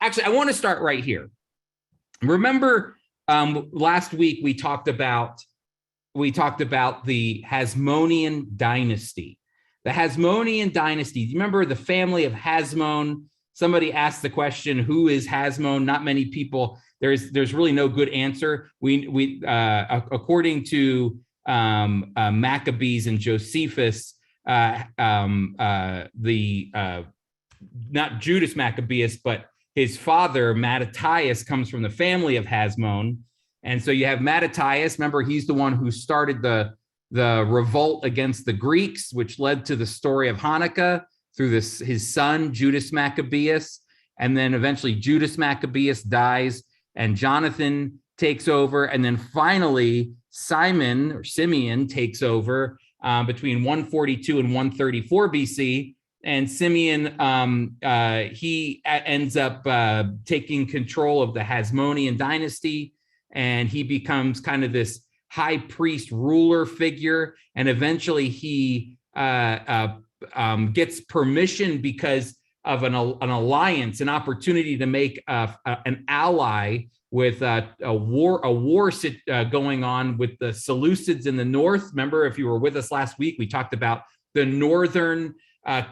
actually, I want to start right here. Remember, last week we talked about the Hasmonean dynasty. The Hasmonean dynasty. Do you remember the family of Hasmon? Somebody asked the question, "Who is Hasmon?" Not many people. There's really no good answer. According to Maccabees and Josephus, not Judas Maccabeus, but his father Mattathias comes from the family of Hasmon, and so you have Mattathias. Remember, he's the one who started the revolt against the Greeks, which led to the story of Hanukkah through his son Judas Maccabeus, and then eventually Judas Maccabeus dies, and Jonathan takes over, and then finally Simeon takes over between 142 and 134 BC. And Simeon, he ends up taking control of the Hasmonean dynasty, and he becomes kind of this high priest ruler figure. And eventually he gets permission because of an alliance, an opportunity to make an ally with a war going on with the Seleucids in the north. Remember, if you were with us last week, we talked about the northern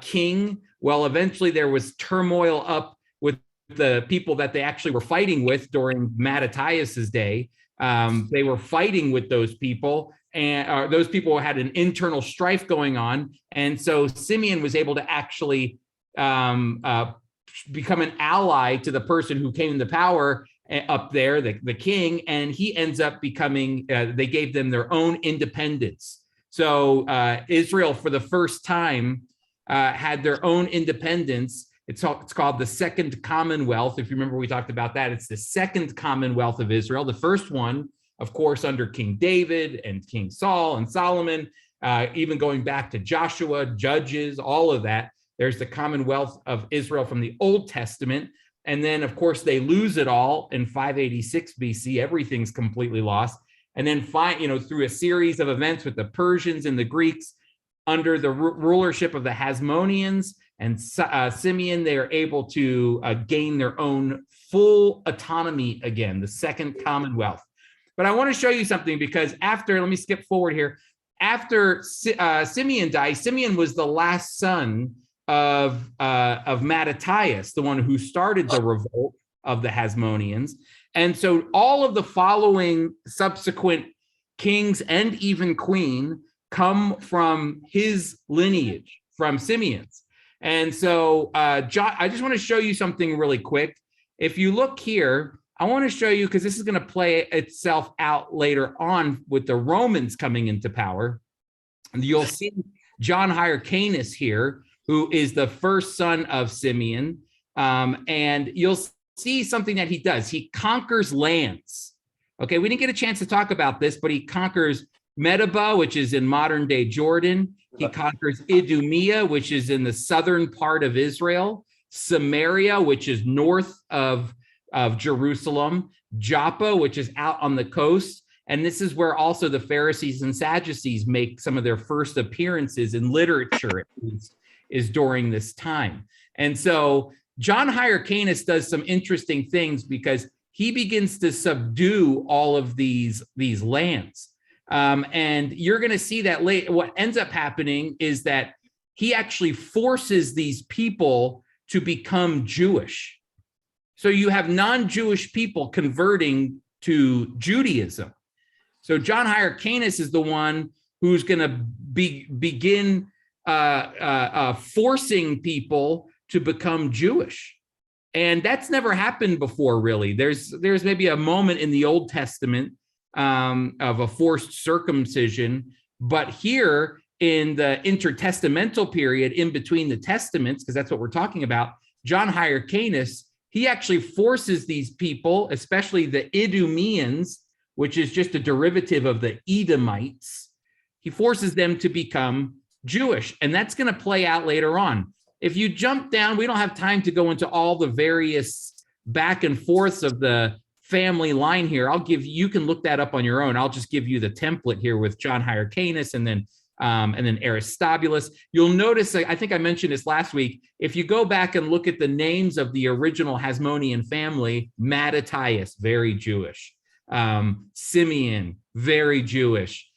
king. Well, eventually there was turmoil up with the people that they actually were fighting with during Mattathias's day. They were fighting with those people, and those people had an internal strife going on. And so Simeon was able to actually become an ally to the person who came into power up there, the king, and he ends up becoming, they gave them their own independence. So Israel, for the first time, had their own independence. It's called the Second Commonwealth. If you remember, we talked about that. It's the Second Commonwealth of Israel. The first one, of course, under King David and King Saul and Solomon, even going back to Joshua, Judges, all of that. There's the Commonwealth of Israel from the Old Testament. And then, of course, they lose it all in 586 BC. Everything's completely lost. And then, through a series of events with the Persians and the Greeks, under the rulership of the Hasmoneans and Simeon, they are able to gain their own full autonomy again, the Second Commonwealth. But I want to show you something, because let me skip forward here. After Simeon died, Simeon was the last son of Mattathias, the one who started the revolt of the Hasmoneans. And so all of the following subsequent kings and even queen come from his lineage, from Simeon's. And so I just want to show you something really quick. If you look here, I want to show you, because this is going to play itself out later on with the Romans coming into power. And you'll see John Hyrcanus here, who is the first son of Simeon. And you'll see something that he does. He conquers lands. Okay, we didn't get a chance to talk about this, but he conquers Medeba, which is in modern day Jordan. He conquers Idumea, which is in the southern part of Israel. Samaria, which is north of Jerusalem. Joppa, which is out on the coast. And this is where also the Pharisees and Sadducees make some of their first appearances in literature, at least, is during this time. And so John Hyrcanus does some interesting things, because he begins to subdue all of these lands. And you're going to see that later. What ends up happening is that he actually forces these people to become Jewish. So you have non-Jewish people converting to Judaism. So John Hyrcanus is the one who's going to begin forcing people to become Jewish. And that's never happened before, really. There's maybe a moment in the Old Testament of a forced circumcision, but here in the intertestamental period, in between the testaments, because that's what we're talking about, John Hyrcanus, he actually forces these people, especially the Idumeans, which is just a derivative of the Edomites, he forces them to become Jewish. And that's going to play out later on. If you jump down, we don't have time to go into all the various back and forths of the family line here. You can look that up on your own. I'll just give you the template here with John Hyrcanus, and then and then Aristobulus. You'll notice, I think I mentioned this last week, if you go back and look at the names of the original Hasmonean family, Mattathias, very Jewish. Simeon, very Jewish.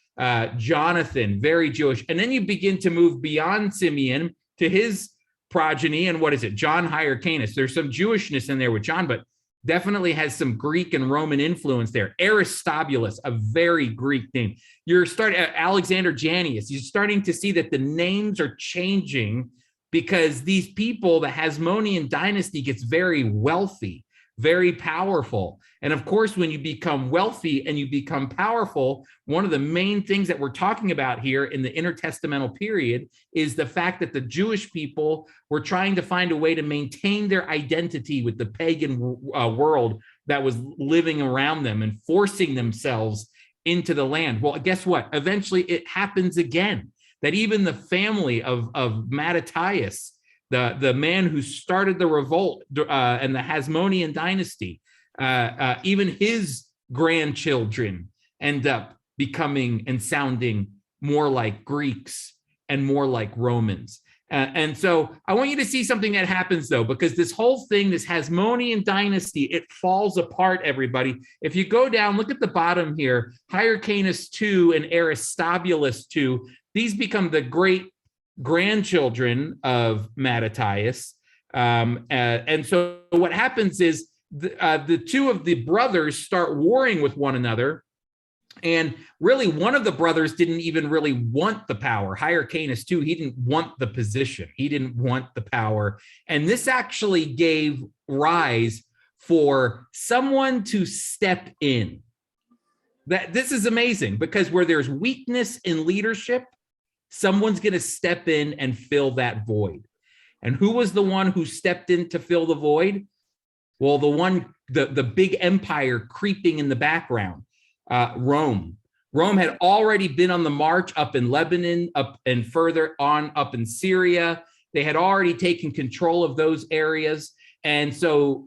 Jonathan, very Jewish. And then you begin to move beyond Simeon to his progeny. And what is it? John Hyrcanus. There's some Jewishness in there with John, but definitely has some Greek and Roman influence there. Aristobulus, a very Greek name. You're starting Alexander Jannaeus. You're starting to see that the names are changing because these people, the Hasmonean dynasty, gets very wealthy, very powerful. And of course, when you become wealthy and you become powerful, one of the main things that we're talking about here in the intertestamental period is the fact that the Jewish people were trying to find a way to maintain their identity with the pagan world that was living around them and forcing themselves into the land. Well, guess what? Eventually it happens again, that even the family of Mattathias, the man who started the revolt and the Hasmonean dynasty, even his grandchildren end up becoming and sounding more like Greeks and more like Romans. And so I want you to see something that happens, though, because this whole thing, this Hasmonean dynasty, it falls apart, everybody. If you go down, look at the bottom here, Hyrcanus II and Aristobulus II, these become the great grandchildren of Mattathias. And so what happens is the two of the brothers start warring with one another. And really, one of the brothers didn't even really want the power. Hyrcanus II, he didn't want the position. He didn't want the power. And this actually gave rise for someone to step in. This is amazing, because where there's weakness in leadership, someone's going to step in and fill that void. And who was the one who stepped in to fill the void? Well, the big empire creeping in the background, Rome. Rome had already been on the march up in Lebanon, up and further on up in Syria. They had already taken control of those areas. And so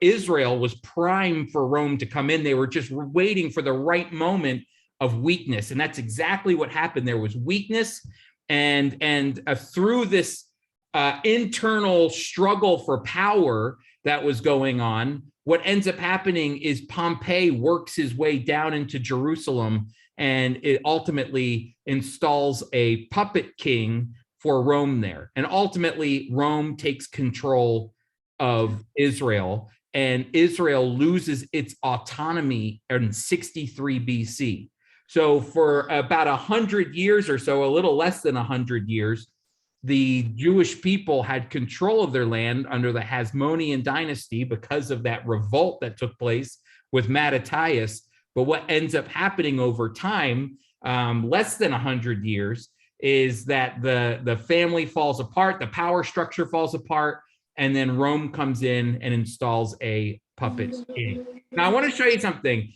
Israel was primed for Rome to come in. They were just waiting for the right moment of weakness. And that's exactly what happened. There was weakness, and through this internal struggle for power that was going on, what ends up happening is Pompey works his way down into Jerusalem, and it ultimately installs a puppet king for Rome there. And ultimately, Rome takes control of Israel, and Israel loses its autonomy in 63 BC. So for about 100 years or so, a little less than 100 years, the Jewish people had control of their land under the Hasmonean dynasty because of that revolt that took place with Mattathias. But what ends up happening over time, less than 100 years, is that the family falls apart, the power structure falls apart, and then Rome comes in and installs a puppet king. Now, I want to show you something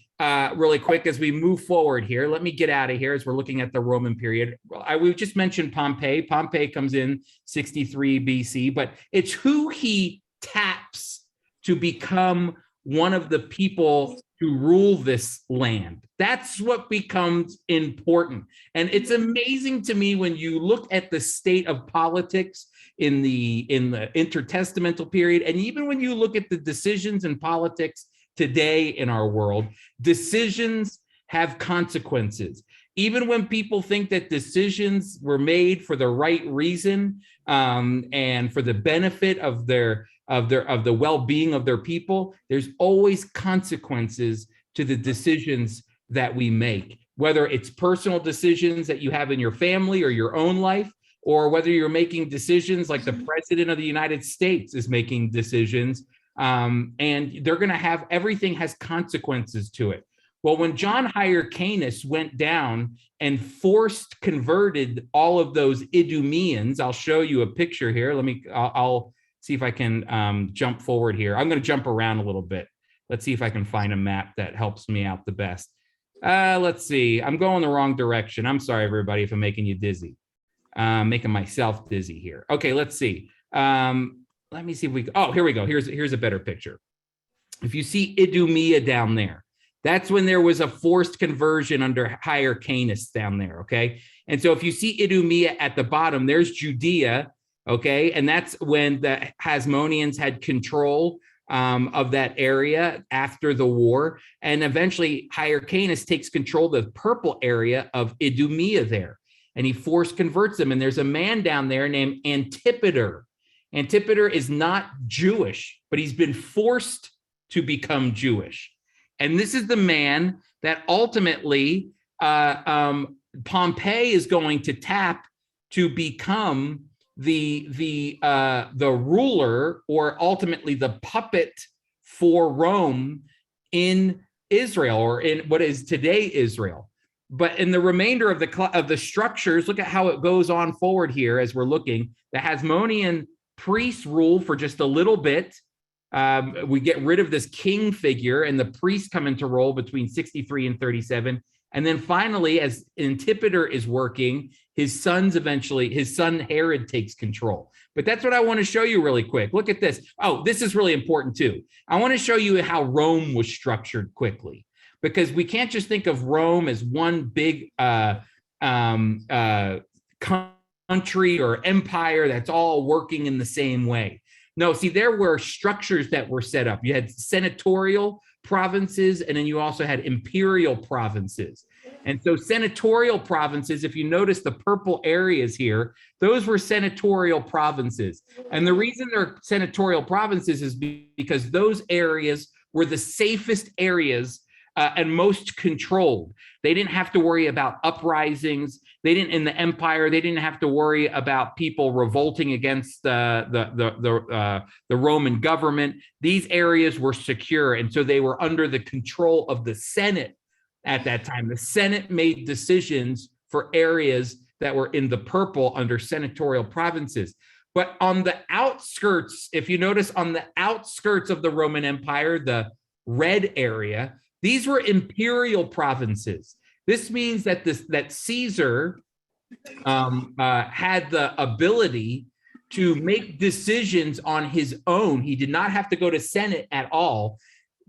really quick as we move forward here. Let me get out of here as we're looking at the Roman period. We just mentioned Pompey. Pompey comes in 63 BC, but it's who he taps to become one of the people to rule this land. That's what becomes important. And it's amazing to me when you look at the state of politics in the intertestamental period, and even when you look at the decisions in politics today in our world, decisions have consequences. Even when people think that decisions were made for the right reason and for the benefit of the well-being of their people, there's always consequences to the decisions that we make, whether it's personal decisions that you have in your family or your own life, or whether you're making decisions like the president of the United States is making decisions. And they're going to have, everything has consequences to it. Well, when John Hyrcanus went down and converted all of those Idumeans, I'll show you a picture here. I'll see if I can jump forward here. I'm going to jump around a little bit. Let's see if I can find a map that helps me out the best. Let's see. I'm going the wrong direction. I'm sorry, everybody, if I'm making you dizzy. Making myself dizzy here. Okay, let's see. Let me see if here we go. Here's a better picture. If you see Idumea down there, That's when there was a forced conversion under Hyrcanus down there, okay? And so if you see Idumea at the bottom, there's Judea, okay? And that's when the Hasmoneans had control of that area after the war. And eventually Hyrcanus takes control of the purple area of Idumea there. And he force converts them. And there's a man down there named Antipater. Antipater is not Jewish, but he's been forced to become Jewish. And this is the man that ultimately Pompey is going to tap to become the ruler, or ultimately the puppet for Rome in Israel, or in what is today Israel. But in the remainder of the structures, look at how it goes on forward here as we're looking. The Hasmonean priests rule for just a little bit. We get rid of this king figure, and the priests come into role between 63 and 37. And then finally, as Antipater is working, his son Herod takes control. But that's what I want to show you really quick. Look at this. Oh, this is really important too. I want to show you how Rome was structured quickly, because we can't just think of Rome as one big country or empire that's all working in the same way. No, see, there were structures that were set up. You had senatorial provinces, and then you also had imperial provinces. And so senatorial provinces, if you notice the purple areas here, those were senatorial provinces. And the reason they're senatorial provinces is because those areas were the safest areas and most controlled. They didn't have to worry about uprisings. They didn't, in the empire, they didn't have to worry about people revolting against the Roman government. These areas were secure, and so they were under the control of the Senate at that time. The Senate made decisions for areas that were in the purple under senatorial provinces. But on the outskirts, if you notice on the outskirts of the Roman Empire, the red area, these were imperial provinces. This means that Caesar had the ability to make decisions on his own. He did not have to go to Senate at all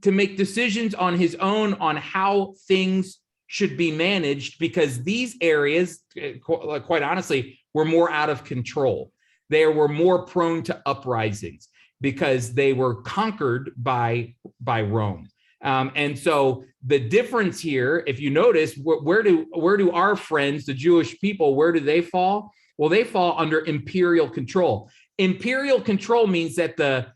to make decisions on his own on how things should be managed, because these areas, quite honestly, were more out of control. They were more prone to uprisings because they were conquered by Rome. And so the difference here, if you notice, where do our friends, the Jewish people, where do they fall? Well, they fall under imperial control. Imperial control means that the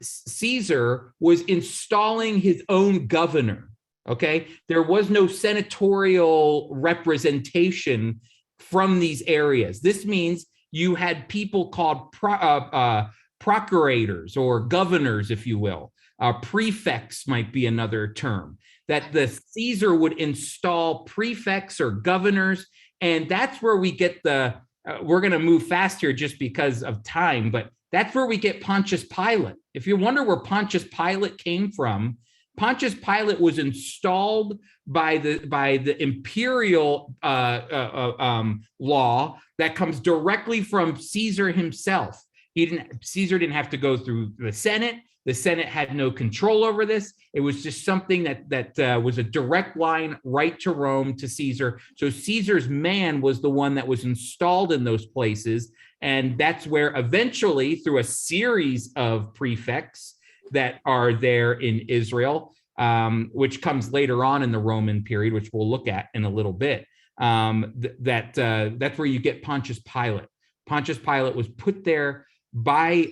Caesar was installing his own governor. Okay, there was no senatorial representation from these areas. This means you had people called procurators, or governors, if you will. Prefects might be another term, that the Caesar would install prefects or governors. And that's where we get we're going to move fast here just because of time, but that's where we get Pontius Pilate. If you wonder where Pontius Pilate came from, Pontius Pilate was installed by the imperial law that comes directly from Caesar himself. Caesar didn't have to go through the Senate. The Senate had no control over this. It was just something that was a direct line right to Rome, to Caesar. So Caesar's man was the one that was installed in those places. And that's where eventually, through a series of prefects that are there in Israel, which comes later on in the Roman period, which we'll look at in a little bit, that's where you get Pontius Pilate. Pontius Pilate was put there by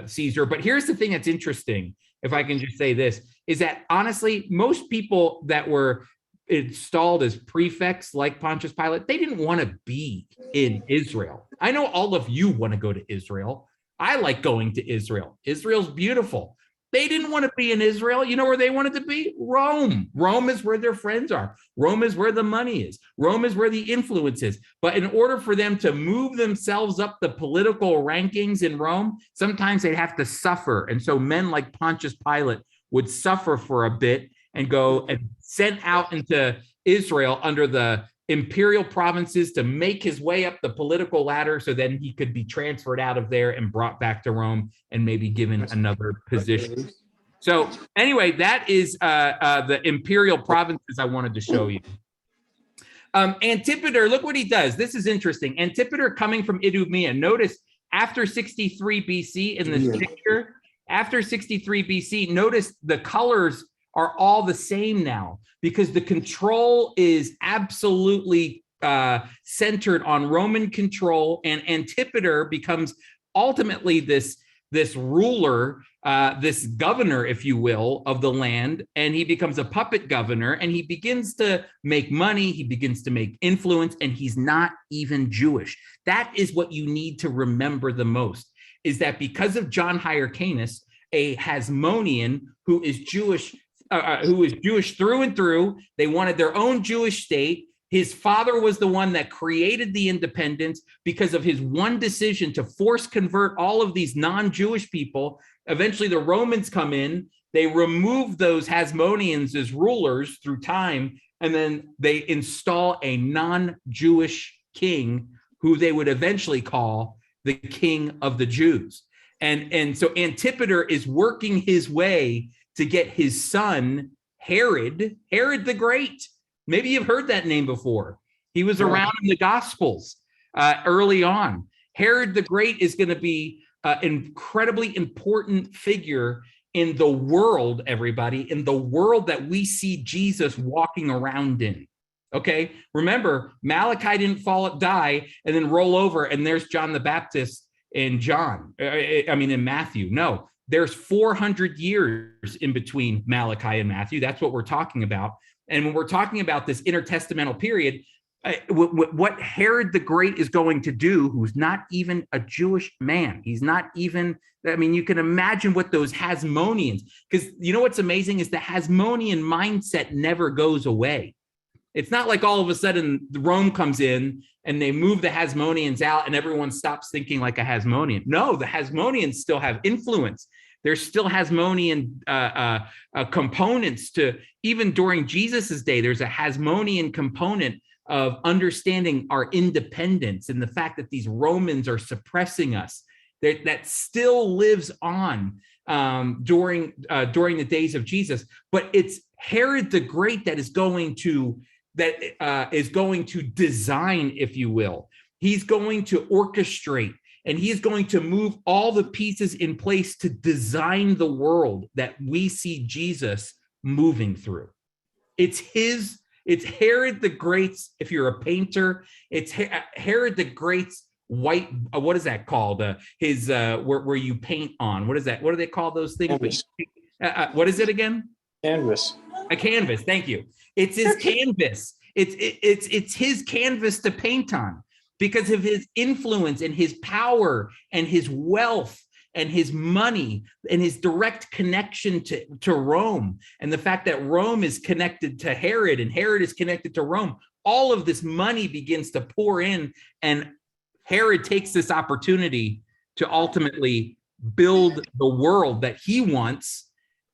Caesar. But here's the thing that's interesting, if I can just say this, is that honestly, most people that were installed as prefects like Pontius Pilate, they didn't want to be in Israel. I know all of you want to go to Israel. I like going to Israel. Israel's beautiful. They didn't want to be in Israel. You know where they wanted to be? Rome. Rome is where their friends are. Rome is where the money is. Rome is where the influence is. But in order for them to move themselves up the political rankings in Rome, sometimes they'd have to suffer. And so men like Pontius Pilate would suffer for a bit and go and sent out into Israel under the imperial provinces to make his way up the political ladder, so then he could be transferred out of there and brought back to Rome and maybe given another position. So anyway, that is the imperial provinces I wanted to show you. Antipater, look what he does. This is interesting. Antipater coming from Idumea. Notice after 63 BC in this picture, after 63 BC, notice the colors are all the same now because the control is absolutely centered on Roman control, and Antipater becomes ultimately this ruler, this governor, if you will, of the land, and he becomes a puppet governor, and he begins to make money, he begins to make influence, and he's not even Jewish. That is what you need to remember the most, is that because of John Hyrcanus, a Hasmonean who is Jewish through and through, they wanted their own Jewish state. His father was the one that created the independence because of his one decision to force convert all of these non-Jewish people. Eventually, the Romans come in, they remove those Hasmoneans as rulers through time, and then they install a non-Jewish king who they would eventually call the King of the Jews. And so Antipater is working his way to get his son, Herod the Great. Maybe you've heard that name before. He was around in the Gospels early on. Herod the Great is going to be an incredibly important figure in the world, everybody, in the world that we see Jesus walking around in. Okay, remember, Malachi didn't die and then roll over, and there's John the Baptist in in Matthew. No, there's 400 years in between Malachi and Matthew. That's what we're talking about. And when we're talking about this intertestamental period, what Herod the Great is going to do, who's not even a Jewish man, he's not even, you can imagine what those Hasmoneans, because you know what's amazing is the Hasmonean mindset never goes away. It's not like all of a sudden Rome comes in and they move the Hasmoneans out and everyone stops thinking like a Hasmonean. No, the Hasmoneans still have influence. There's still Hasmonean components to, even during Jesus's day, there's a Hasmonean component of understanding our independence and the fact that these Romans are suppressing us. That still lives on during the days of Jesus. But it's Herod the Great that is going to design, if you will. He's going to orchestrate, and he is going to move all the pieces in place to design the world that we see Jesus moving through. It's Herod the Great's, if you're a painter, it's Herod the Great's white, what is that called? Where you paint on, what is that? What do they call those things? Canvas. What is it again? Canvas. A canvas, thank you. It's his canvas. It's his canvas to paint on because of his influence and his power and his wealth and his money and his direct connection to Rome, and the fact that Rome is connected to Herod and Herod is connected to Rome. All of this money begins to pour in, and Herod takes this opportunity to ultimately build the world that he wants.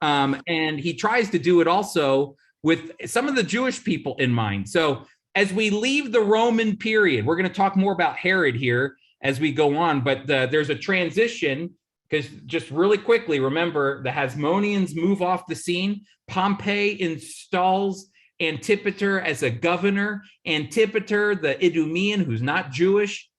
And he tries to do it also with some of the Jewish people in mind. So as we leave the Roman period, we're going to talk more about Herod here as we go on, but there's a transition, because just really quickly, remember, the Hasmoneans move off the scene. Pompey installs Antipater as a governor. Antipater, the Idumean, who's not Jewish,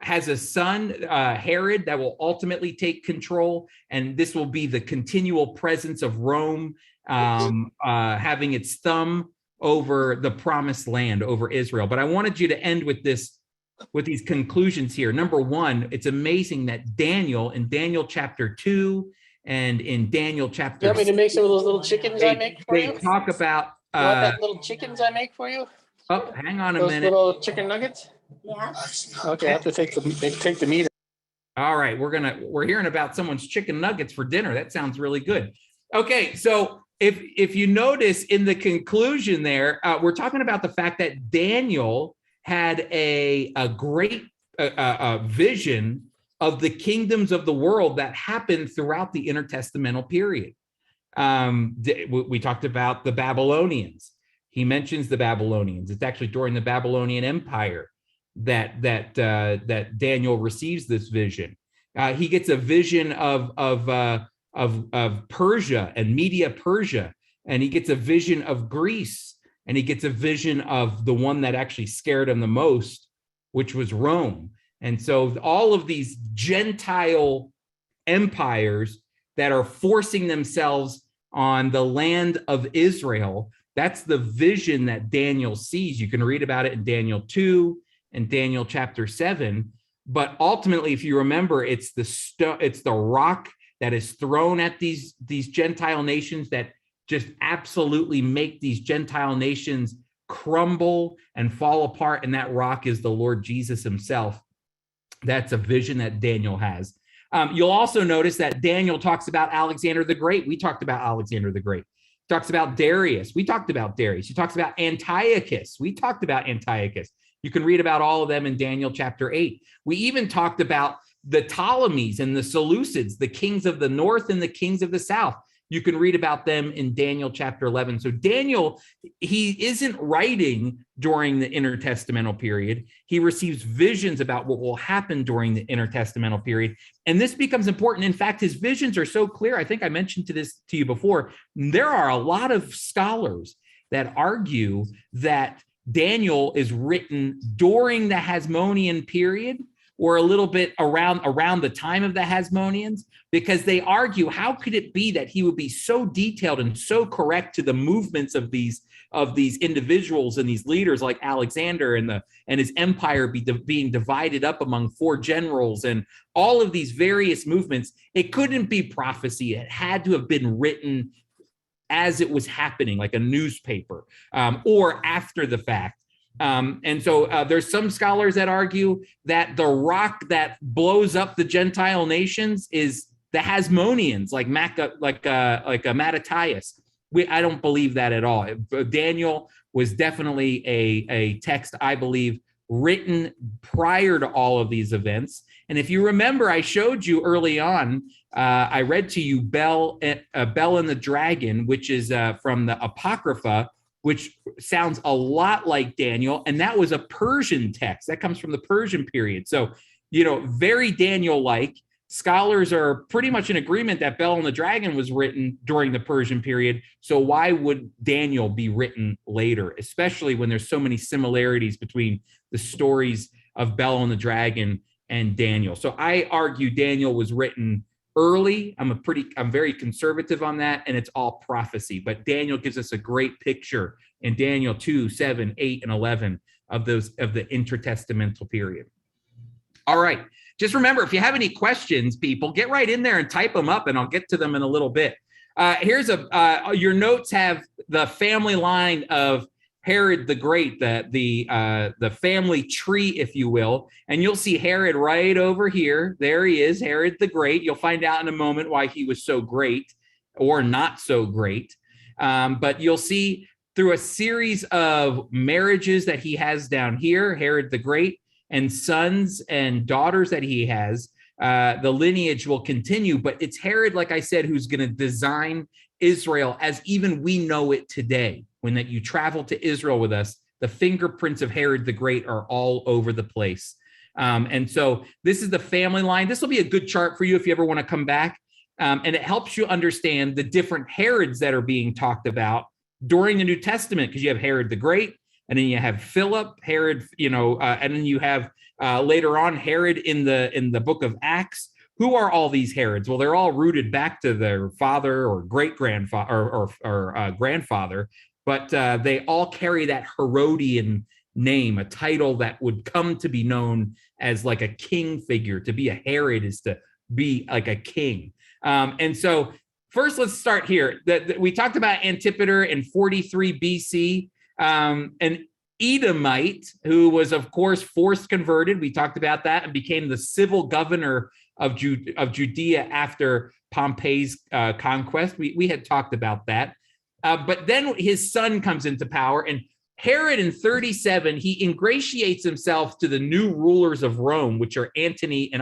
has a son, Herod, that will ultimately take control. And this will be the continual presence of Rome having its thumb over the promised land, over Israel. But I wanted you to end with these conclusions here. Number one, it's amazing that Daniel, in Daniel chapter 2 and in Daniel chapter, You want me to make some of those little chickens I make for you? They talk about You want that little chickens I make for you? Oh, hang on a Those minute. little chicken nuggets? Yeah. Okay, I have to take the meat. All right, we're hearing about someone's chicken nuggets for dinner. That sounds really good. Okay, so if you notice in the conclusion there, we're talking about the fact that Daniel had a great vision of the kingdoms of the world that happened throughout the intertestamental period. We talked about the Babylonians. He mentions the Babylonians. It's actually during the Babylonian Empire that Daniel receives this vision. He gets a vision of of Persia and Media Persia, and he gets a vision of Greece, and he gets a vision of the one that actually scared him the most, which was Rome. And so all of these Gentile empires that are forcing themselves on the land of Israel, that's the vision that Daniel sees. You can read about it in Daniel 2 and Daniel chapter 7. But ultimately, if you remember, it's the rock that is thrown at these Gentile nations that just absolutely make these Gentile nations crumble and fall apart. And that rock is the Lord Jesus himself. That's a vision that Daniel has. You'll also notice that Daniel talks about Alexander the Great. We talked about Alexander the Great. He talks about Darius. We talked about Darius. He talks about Antiochus. We talked about Antiochus. You can read about all of them in Daniel chapter 8. We even talked about the Ptolemies and the Seleucids, the kings of the north and the kings of the south. You can read about them in Daniel chapter 11. So Daniel, he isn't writing during the intertestamental period. He receives visions about what will happen during the intertestamental period. And this becomes important. In fact, his visions are so clear. I think I mentioned to you before. There are a lot of scholars that argue that Daniel is written during the Hasmonean period, or a little bit around the time of the Hasmoneans, because they argue, how could it be that he would be so detailed and so correct to the movements of these individuals and these leaders like Alexander and his empire being divided up among 4 generals and all of these various movements? It couldn't be prophecy. It had to have been written as it was happening, like a newspaper, or after the fact. And so there's some scholars that argue that the rock that blows up the Gentile nations is the Hasmoneans, like Mattathias. I don't believe that at all. Daniel was definitely a text, I believe, written prior to all of these events. And if you remember, I showed you early on, I read to you Bel and the Dragon, which is from the Apocrypha, which sounds a lot like Daniel. And that was a Persian text. That comes from the Persian period. So, very Daniel-like. Scholars are pretty much in agreement that Bel and the Dragon was written during the Persian period. So why would Daniel be written later, especially when there's so many similarities between the stories of Bel and the Dragon and Daniel? So I argue Daniel was written early. I'm very conservative on that, and it's all prophecy. But Daniel gives us a great picture in Daniel 2, 7, 8, and 11 of the intertestamental period. All right. Just remember, if you have any questions, people, get right in there and type them up, and I'll get to them in a little bit. Here's your notes have the family line of Herod the Great, the family tree, if you will, and you'll see Herod right over here. There he is, Herod the Great. You'll find out in a moment why he was so great or not so great. But you'll see through a series of marriages that he has down here, Herod the Great, and sons and daughters that he has, the lineage will continue. But it's Herod, like I said, who's going to design Israel as even we know it today. When that you travel to Israel with us, the fingerprints of Herod the Great are all over the place. And so this is the family line. This will be a good chart for you if you ever want to come back. And it helps you understand the different Herods that are being talked about during the New Testament, because you have Herod the Great, and then you have Philip, Herod, and then you have later on Herod in the book of Acts. Who are all these Herods? Well, they're all rooted back to their father or great-grandfather or grandfather, but they all carry that Herodian name, a title that would come to be known as like a king figure. To be a Herod is to be like a king. And so first, let's start here. We talked about Antipater in 43 BC. An Edomite who was, of course, forced converted. We talked about that, and became the civil governor of Judea after Pompey's conquest. We had talked about that. But then his son comes into power, and Herod in 37, he ingratiates himself to the new rulers of Rome, which are Antony and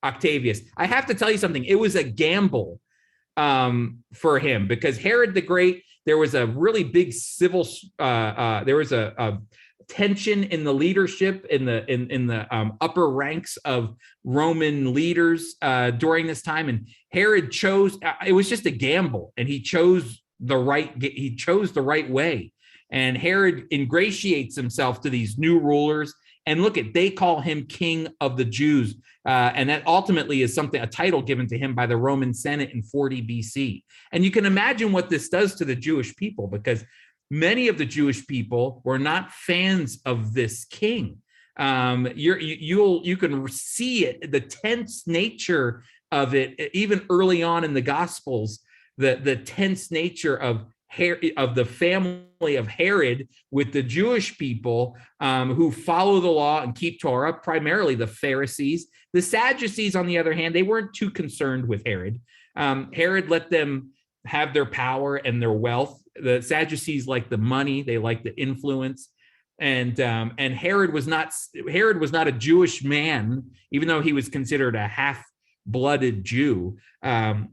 Octavius. I have to tell you something. It was a gamble for him, because Herod the Great, there was a really big civil, there was a tension in the leadership in the upper ranks of Roman leaders during this time. And Herod chose, it was just a gamble, and he chose the right way. And Herod ingratiates himself to these new rulers. And look at, they call him King of the Jews. And that ultimately is a title given to him by the Roman Senate in 40 BC. And you can imagine what this does to the Jewish people, because many of the Jewish people were not fans of this king. You can see it, the tense nature of it, even early on in the Gospels, the tense nature of the family of Herod with the Jewish people who follow the law and keep Torah, primarily the Pharisees. The Sadducees, on the other hand, they weren't too concerned with Herod. Herod let them have their power and their wealth. The Sadducees liked the money, they liked the influence. And Herod was not a Jewish man, even though he was considered a half-blooded Jew.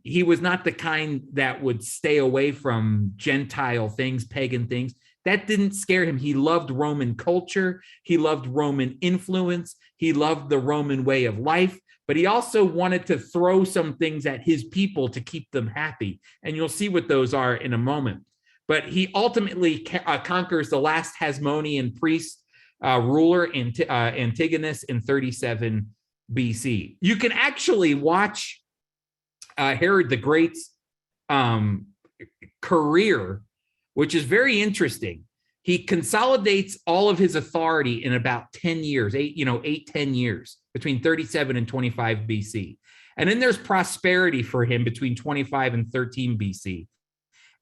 He was not the kind that would stay away from Gentile things, pagan things. That didn't scare him. He loved Roman culture. He loved Roman influence. He loved the Roman way of life, but he also wanted to throw some things at his people to keep them happy. And you'll see what those are in a moment. But he ultimately conquers the last Hasmonean priest ruler, Antigonus, in 37 BC. You can actually watch Herod the Great's career, which is very interesting. He consolidates all of his authority in about 10 years, 10 years, between 37 and 25 BC. And then there's prosperity for him between 25 and 13 BC.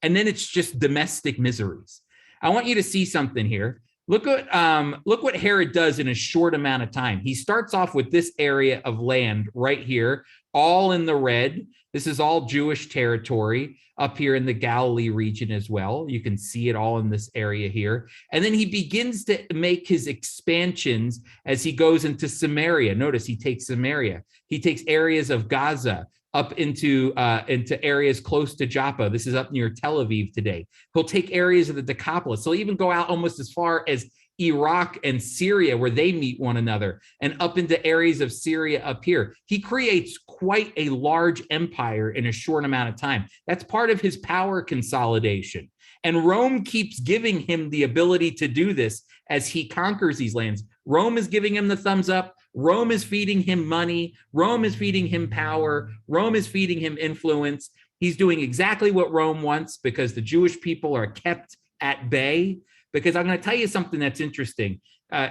And then it's just domestic miseries. I want you to see something here. Look what Herod does in a short amount of time. He starts off with this area of land right here, all in the red. This is all Jewish territory up here in the Galilee region as well. You can see it all in this area here. And then he begins to make his expansions as he goes into Samaria. Notice he takes Samaria. He takes areas of Gaza up into areas close to Joppa. This is up near Tel Aviv today. He'll take areas of the Decapolis. He'll even go out almost as far as Iraq and Syria, where they meet one another, and up into areas of Syria up here. He creates quite a large empire in a short amount of time. That's part of his power consolidation. And Rome keeps giving him the ability to do this as he conquers these lands. Rome is giving him the thumbs up. Rome is feeding him money. Rome is feeding him power. Rome is feeding him influence. He's doing exactly what Rome wants, because the Jewish people are kept at bay. Because I'm going to tell you something that's interesting.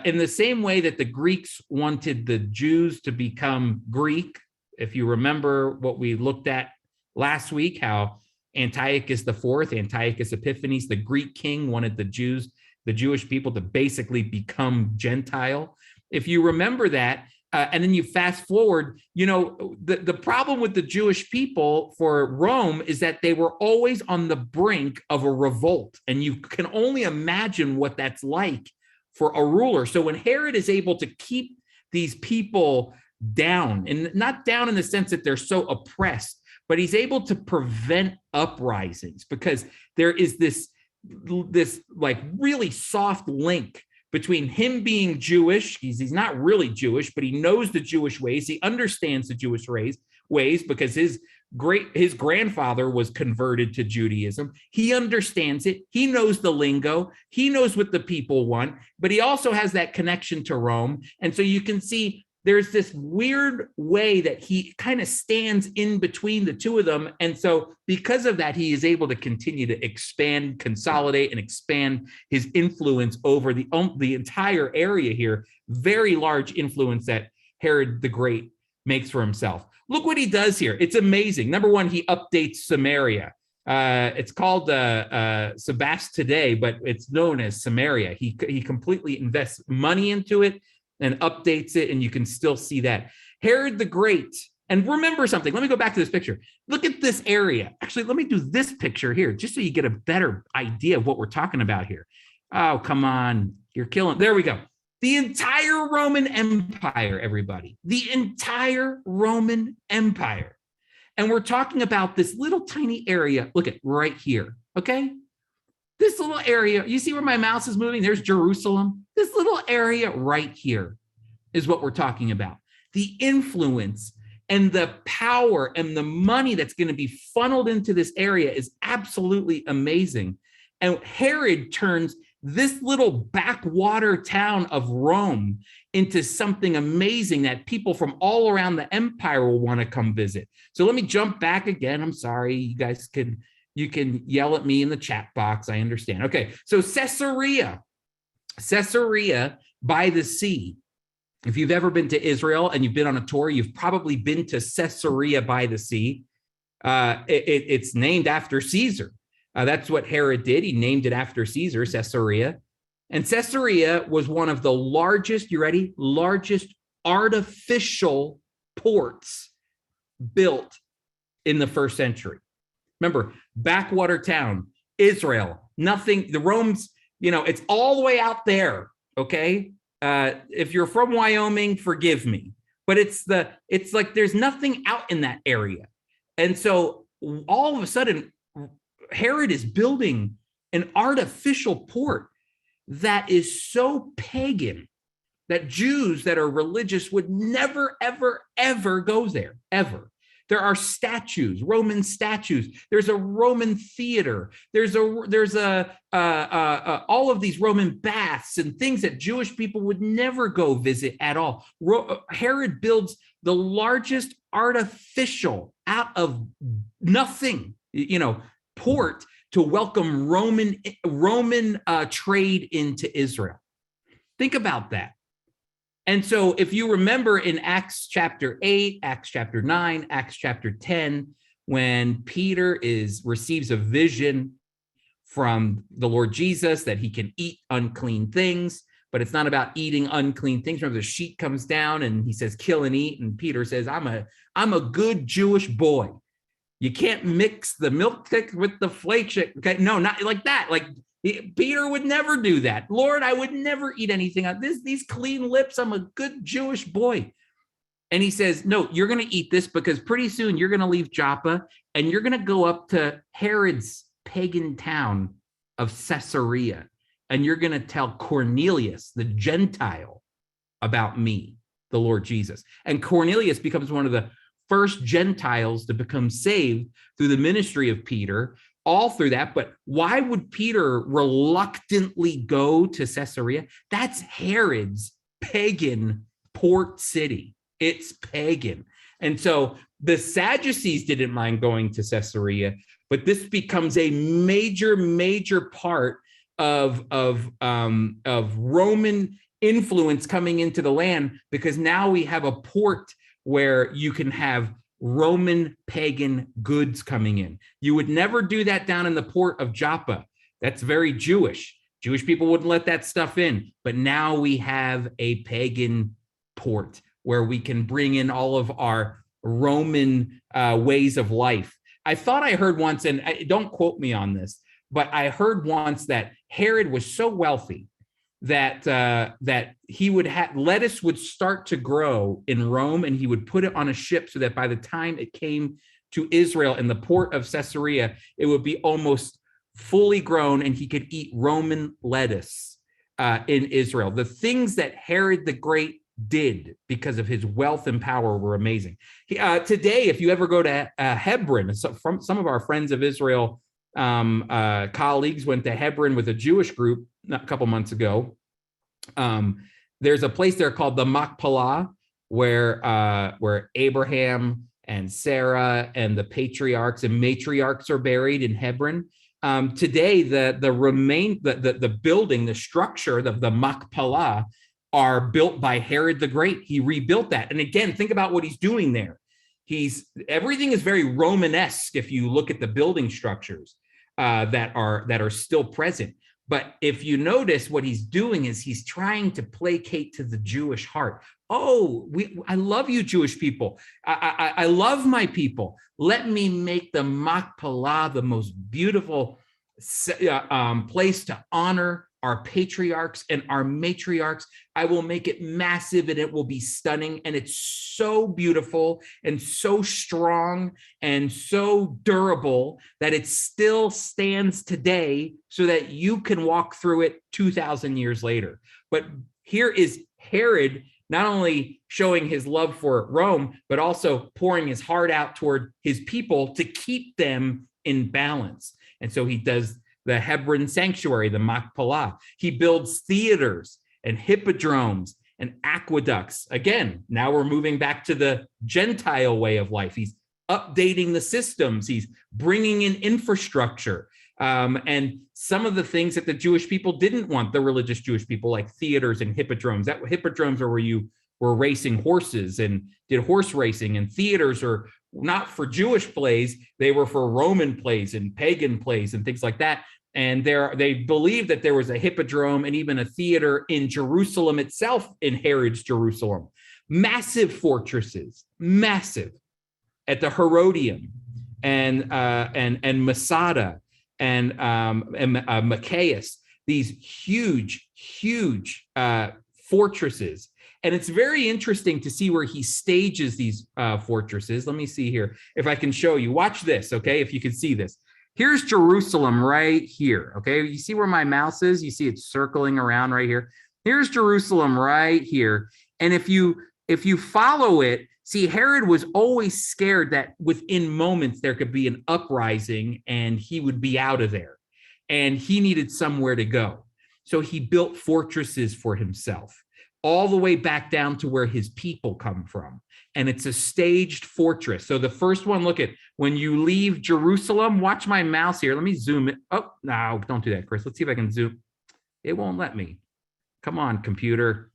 In the same way that the Greeks wanted the Jews to become Greek, if you remember what we looked at last week, how Antiochus IV, Antiochus Epiphanes, the Greek king, wanted the Jewish people to basically become Gentile. If you remember that, and then you fast forward, the problem with the Jewish people for Rome is that they were always on the brink of a revolt. And you can only imagine what that's like for a ruler. So when Herod is able to keep these people down, and not down in the sense that they're so oppressed, but he's able to prevent uprisings, because there is this like really soft link between him being Jewish. He's not really Jewish, but he knows the Jewish ways. He understands the Jewish ways because his grandfather was converted to Judaism. He understands it. He knows the lingo. He knows what the people want, but he also has that connection to Rome. And so you can see there's this weird way that he kind of stands in between the two of them. And so because of that, he is able to continue to expand, consolidate, and expand his influence over the entire area here. Very large influence that Herod the Great makes for himself. Look what he does here. It's amazing. Number one, he updates Samaria. It's called Sebast today, but it's known as Samaria. He completely invests money into it and updates it, and you can still see that. Herod the Great, and remember something, let me go back to this picture. Look at this area. Actually, let me do this picture here, just so you get a better idea of what we're talking about here. Oh, come on, you're killing. There we go. The entire Roman Empire, everybody. The entire Roman Empire. And we're talking about this little tiny area, look at right here, okay? This little area, you see where my mouse is moving? There's Jerusalem. This little area right here is what we're talking about. The influence and the power and the money that's going to be funneled into this area is absolutely amazing. And Herod turns this little backwater town of Rome into something amazing that people from all around the empire will want to come visit. So let me jump back again. I'm sorry, you guys you can yell at me in the chat box. I understand. Okay, so Caesarea by the sea. If you've ever been to Israel and you've been on a tour, you've probably been to Caesarea by the sea. It's named after Caesar. That's what Herod did. He named it after Caesar, Caesarea. And Caesarea was one of the largest, you ready? Largest artificial ports built in the first century. Remember, backwater town, Israel, nothing, the Romans, it's all the way out there, okay? If you're from Wyoming, forgive me, but it's like there's nothing out in that area. And so all of a sudden, Herod is building an artificial port that is so pagan that Jews that are religious would never, ever, ever go there, ever. There are statues, Roman statues. There's a Roman theater. There's all of these Roman baths and things that Jewish people would never go visit at all. Herod builds the largest artificial out of nothing, port to welcome Roman trade into Israel. Think about that. And so if you remember in Acts chapter 8, Acts chapter 9, Acts chapter 10, when Peter receives a vision from the Lord Jesus that he can eat unclean things, but it's not about eating unclean things. Remember, the sheet comes down and he says, kill and eat. And Peter says, I'm a good Jewish boy. You can't mix the milk thick with the flake shake. Okay, no, not like that. Like Peter would never do that. Lord, I would never eat anything on this. These clean lips. I'm a good Jewish boy. And he says, no, you're going to eat this because pretty soon you're going to leave Joppa and you're going to go up to Herod's pagan town of Caesarea. And you're going to tell Cornelius, the Gentile, about me, the Lord Jesus. And Cornelius becomes one of the first Gentiles to become saved through the ministry of Peter, all through that. But why would Peter reluctantly go to Caesarea? That's Herod's pagan port city. It's pagan. And so the Sadducees didn't mind going to Caesarea, but this becomes a major, major part of Roman influence coming into the land, because now we have a port where you can have Roman pagan goods coming in. You would never do that down in the port of Joppa. That's very Jewish. Jewish people wouldn't let that stuff in. But now we have a pagan port where we can bring in all of our Roman ways of life. I thought I heard once, and don't quote me on this, but I heard once that Herod was so wealthy that he would have lettuce would start to grow in Rome, and he would put it on a ship so that by the time it came to Israel in the port of Caesarea, it would be almost fully grown and he could eat Roman lettuce in Israel. The things that Herod the Great did because of his wealth and power were amazing. Today, if you ever go to Hebron, from some of our friends of Israel colleagues went to Hebron with a Jewish group a couple months ago. There's a place there called the Machpelah, where Abraham and Sarah and the patriarchs and matriarchs are buried in Hebron. Today, the building, the structure of the Machpelah are built by Herod the Great. He rebuilt that. And again, think about what he's doing there. Everything is very Romanesque if you look at the building structures that are still present. But if you notice, what he's doing is he's trying to placate to the Jewish heart. Oh, I love you, Jewish people. I love my people. Let me make the Machpelah the most beautiful place to honor our patriarchs and our matriarchs. I will make it massive and it will be stunning. And it's so beautiful and so strong and so durable that it still stands today so that you can walk through it 2,000 years later. But here is Herod not only showing his love for Rome, but also pouring his heart out toward his people to keep them in balance. And so he does the Hebron sanctuary, the Machpelah. He builds theaters and hippodromes and aqueducts. Again, now we're moving back to the Gentile way of life. He's updating the systems. He's bringing in infrastructure. And some of the things that the Jewish people didn't want, the religious Jewish people, like theaters and hippodromes. That hippodromes are where you were racing horses and did horse racing, and theaters are not for Jewish plays, they were for Roman plays and pagan plays and things like that. And they believed that there was a hippodrome and even a theater in Jerusalem itself, in Herod's Jerusalem. Massive fortresses, massive, at the Herodium and Masada and Machaeus, these huge fortresses. And it's very interesting to see where he stages these fortresses. Let me see here if I can show you. Watch this, okay, if you can see this. Here's Jerusalem right here, okay? You see where my mouse is? You see it's circling around right here. Here's Jerusalem right here. And if you follow it, see, Herod was always scared that within moments there could be an uprising and he would be out of there. And he needed somewhere to go. So he built fortresses for himself, all the way back down to where his people come from. And it's a staged fortress. So the first one, look at, when you leave Jerusalem, watch my mouse here. Let me zoom it. Oh, no, don't do that, Chris. Let's see if I can zoom. It won't let me. Come on, computer.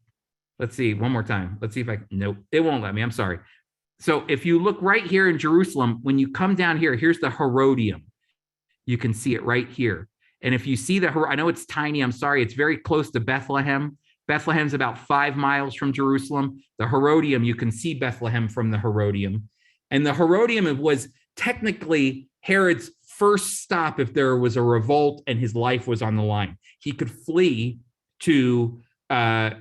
Let's see, one more time. Let's see if I, nope, it won't let me. I'm sorry. So if you look right here in Jerusalem, when you come down here, here's the Herodium. You can see it right here. And if you see the, I know it's tiny, I'm sorry, it's very close to Bethlehem. Bethlehem's about 5 miles from Jerusalem. The Herodium, you can see Bethlehem from the Herodium. And the Herodium was technically Herod's first stop if there was a revolt and his life was on the line. He could flee to the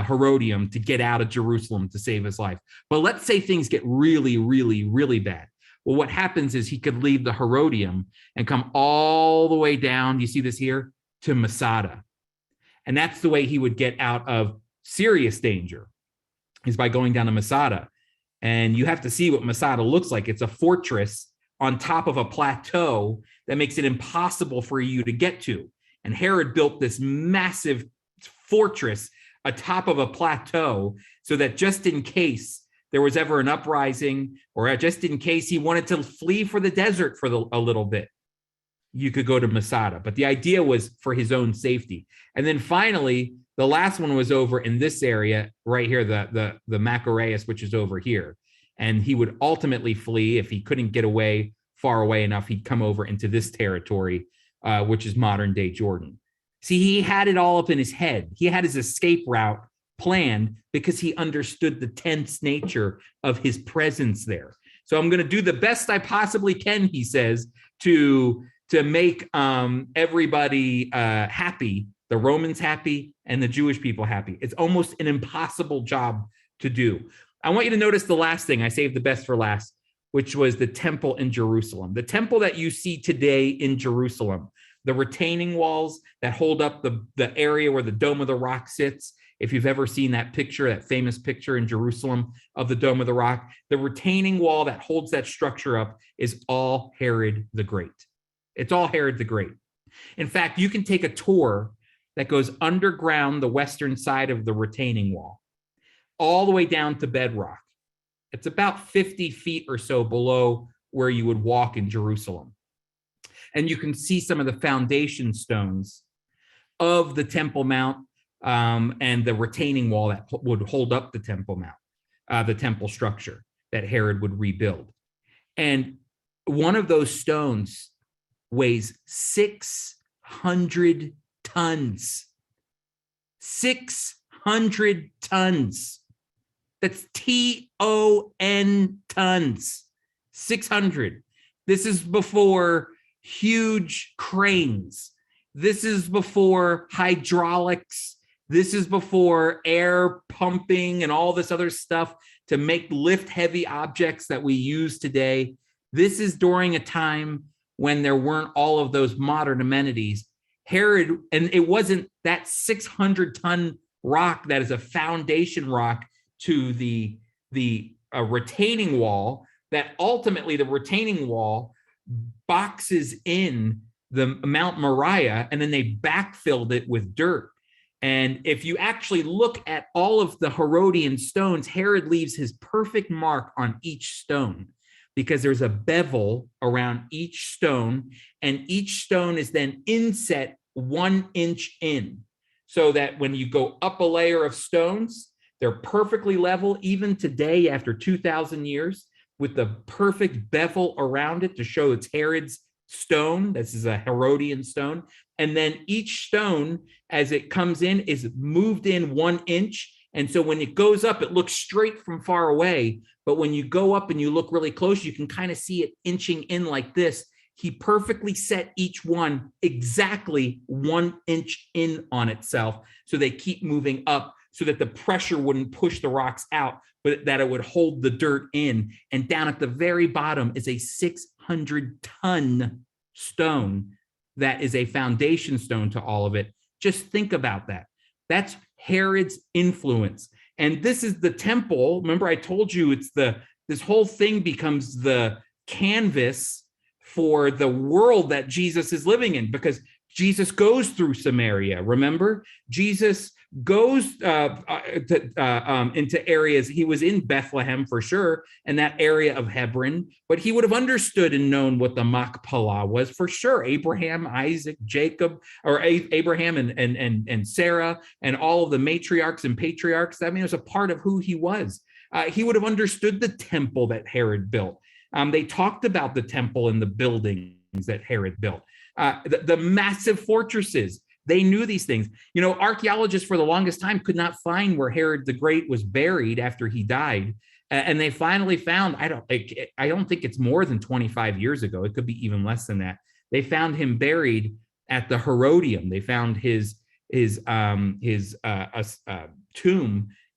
Herodium to get out of Jerusalem to save his life. But let's say things get really bad. Well, what happens is he could leave the Herodium and come all the way down, you see this here, to Masada. And that's the way he would get out of serious danger, is by going down to Masada. And you have to see what Masada looks like. It's a fortress on top of a plateau that makes it impossible for you to get to. And Herod built this massive fortress atop of a plateau so that just in case there was ever an uprising, or just in case he wanted to flee for the desert for a little bit, you could go to Masada. But the idea was for his own safety. And then finally, the last one was over in this area right here, the Machaeus, which is over here. And he would ultimately flee if he couldn't get away far away enough. He'd come over into this territory, which is modern day Jordan. See, he had it all up in his head. He had his escape route planned because he understood the tense nature of his presence there. So I'm going to do the best I possibly can, he says, to make everybody happy, the Romans happy and the Jewish people happy. It's almost an impossible job to do. I want you to notice the last thing. I saved the best for last, which was the temple in Jerusalem. The temple that you see today in Jerusalem, the retaining walls that hold up the area where the Dome of the Rock sits. If you've ever seen that picture, that famous picture in Jerusalem of the Dome of the Rock, the retaining wall that holds that structure up is all Herod the Great. It's all Herod the Great. In fact, you can take a tour that goes underground the western side of the retaining wall, all the way down to bedrock. It's about 50 feet or so below where you would walk in Jerusalem. And you can see some of the foundation stones of the Temple Mount and the retaining wall that would hold up the Temple Mount, the temple structure that Herod would rebuild. And one of those stones weighs 600 tons. 600 tons. That's T-O-N tons. 600. This is before huge cranes This is before hydraulics. This is before air pumping and all this other stuff to lift heavy objects that we use today. This is during a time when there weren't all of those modern amenities. Herod, and it wasn't that 600-ton rock that is a foundation rock to the retaining wall, that ultimately the retaining wall boxes in the Mount Moriah, and then they backfilled it with dirt. And if you actually look at all of the Herodian stones, Herod leaves his perfect mark on each stone, because there's a bevel around each stone, and each stone is then inset 1 inch in, so that when you go up a layer of stones, they're perfectly level, even today after 2,000 years, with the perfect bevel around it to show it's Herod's stone. This is a Herodian stone. And then each stone, as it comes in, is moved in 1 inch. And so when it goes up, it looks straight from far away. But when you go up and you look really close, you can kind of see it inching in like this. He perfectly set each one exactly 1 inch in on itself. So they keep moving up so that the pressure wouldn't push the rocks out, but that it would hold the dirt in. And down at the very bottom is a 600-ton stone that is a foundation stone to all of it. Just think about that. That's Herod's influence. And this is the temple. Remember, I told you this whole thing becomes the canvas for the world that Jesus is living in, because Jesus goes through Samaria. Remember, Jesus goes into areas. He was in Bethlehem for sure, and that area of Hebron, but he would have understood and known what the Machpelah was for sure. Abraham, Isaac, Jacob, or Abraham and Sarah, and all of the matriarchs and patriarchs. I mean, it was a part of who he was. He would have understood the temple that Herod built. They talked about the temple and the buildings that Herod built, the massive fortresses. They knew these things. You know, archaeologists for the longest time could not find where Herod the Great was buried after he died. And they finally found, I don't think it's more than 25 years ago. It could be even less than that. They found him buried at the Herodium. They found his tomb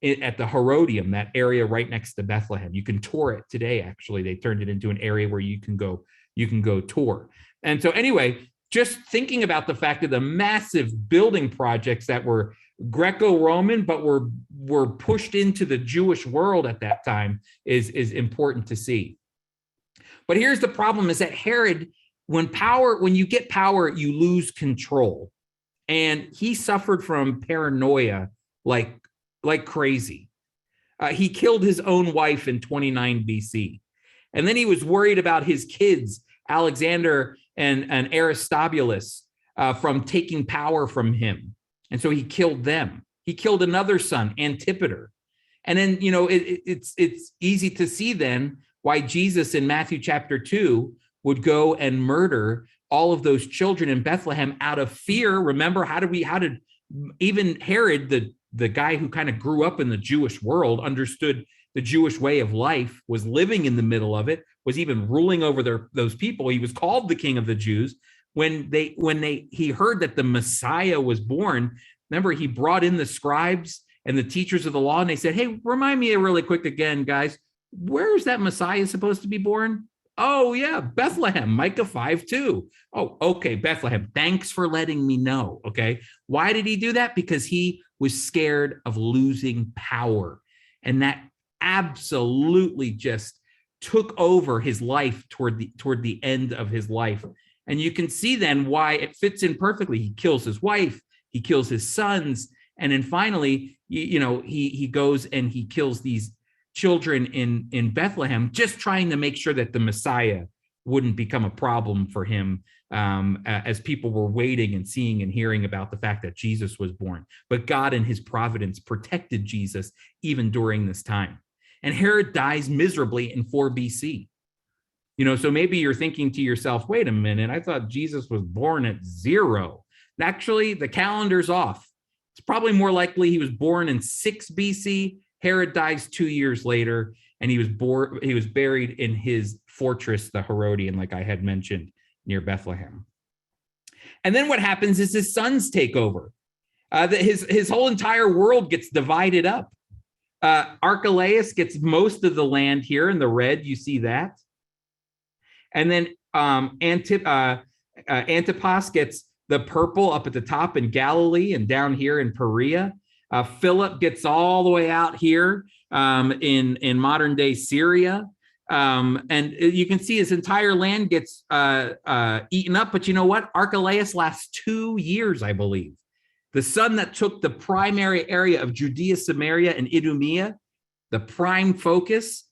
at the Herodium, that area right next to Bethlehem. You can tour it today. Actually, they turned it into an area where you can go tour. And so anyway, just thinking about the fact of the massive building projects that were Greco-Roman, but were pushed into the Jewish world at that time is important to see. But here's the problem: is that Herod, when you get power, you lose control, and he suffered from paranoia like crazy. He killed his own wife in 29 BC, and then he was worried about his kids, Alexander and Aristobulus, from taking power from him. And so he killed them. He killed another son, Antipater. And then, you know, it's easy to see then why Jesus in Matthew chapter 2 would go and murder all of those children in Bethlehem out of fear. Remember, how did even Herod, the guy who kind of grew up in the Jewish world, understood the Jewish way of life, was living in the middle of it, was even ruling over those people. He was called the King of the Jews. When he heard that the Messiah was born, remember, he brought in the scribes and the teachers of the law, and they said, "Hey, remind me really quick again, guys, where is that Messiah supposed to be born?" "Oh yeah, Bethlehem, Micah 5:2. "Oh, okay, Bethlehem. Thanks for letting me know." Okay. Why did he do that? Because he was scared of losing power. And that absolutely just took over his life toward the end of his life. And you can see then why it fits in perfectly. He kills his wife, he kills his sons, and then finally, he goes and he kills these children in Bethlehem, just trying to make sure that the Messiah wouldn't become a problem for him, as people were waiting and seeing and hearing about the fact that Jesus was born. But God in his providence protected Jesus even during this time. And Herod dies miserably in 4 BC. So maybe you're thinking to yourself, wait a minute, I thought Jesus was born at 0. Actually, the calendar's off. It's probably more likely he was born in 6 BC. Herod dies 2 years later, and he was buried in his fortress, the Herodian, like I had mentioned, near Bethlehem. And then what happens is his sons take over. His whole entire world gets divided up. Archelaus gets most of the land here in the red. You see that. And then Antipas gets the purple up at the top in Galilee and down here in Perea. Philip gets all the way out here in modern day Syria. And you can see his entire land gets eaten up. But you know what? Archelaus lasts 2 years, I believe. The son that took the primary area of Judea, Samaria, and Idumea, the prime focus,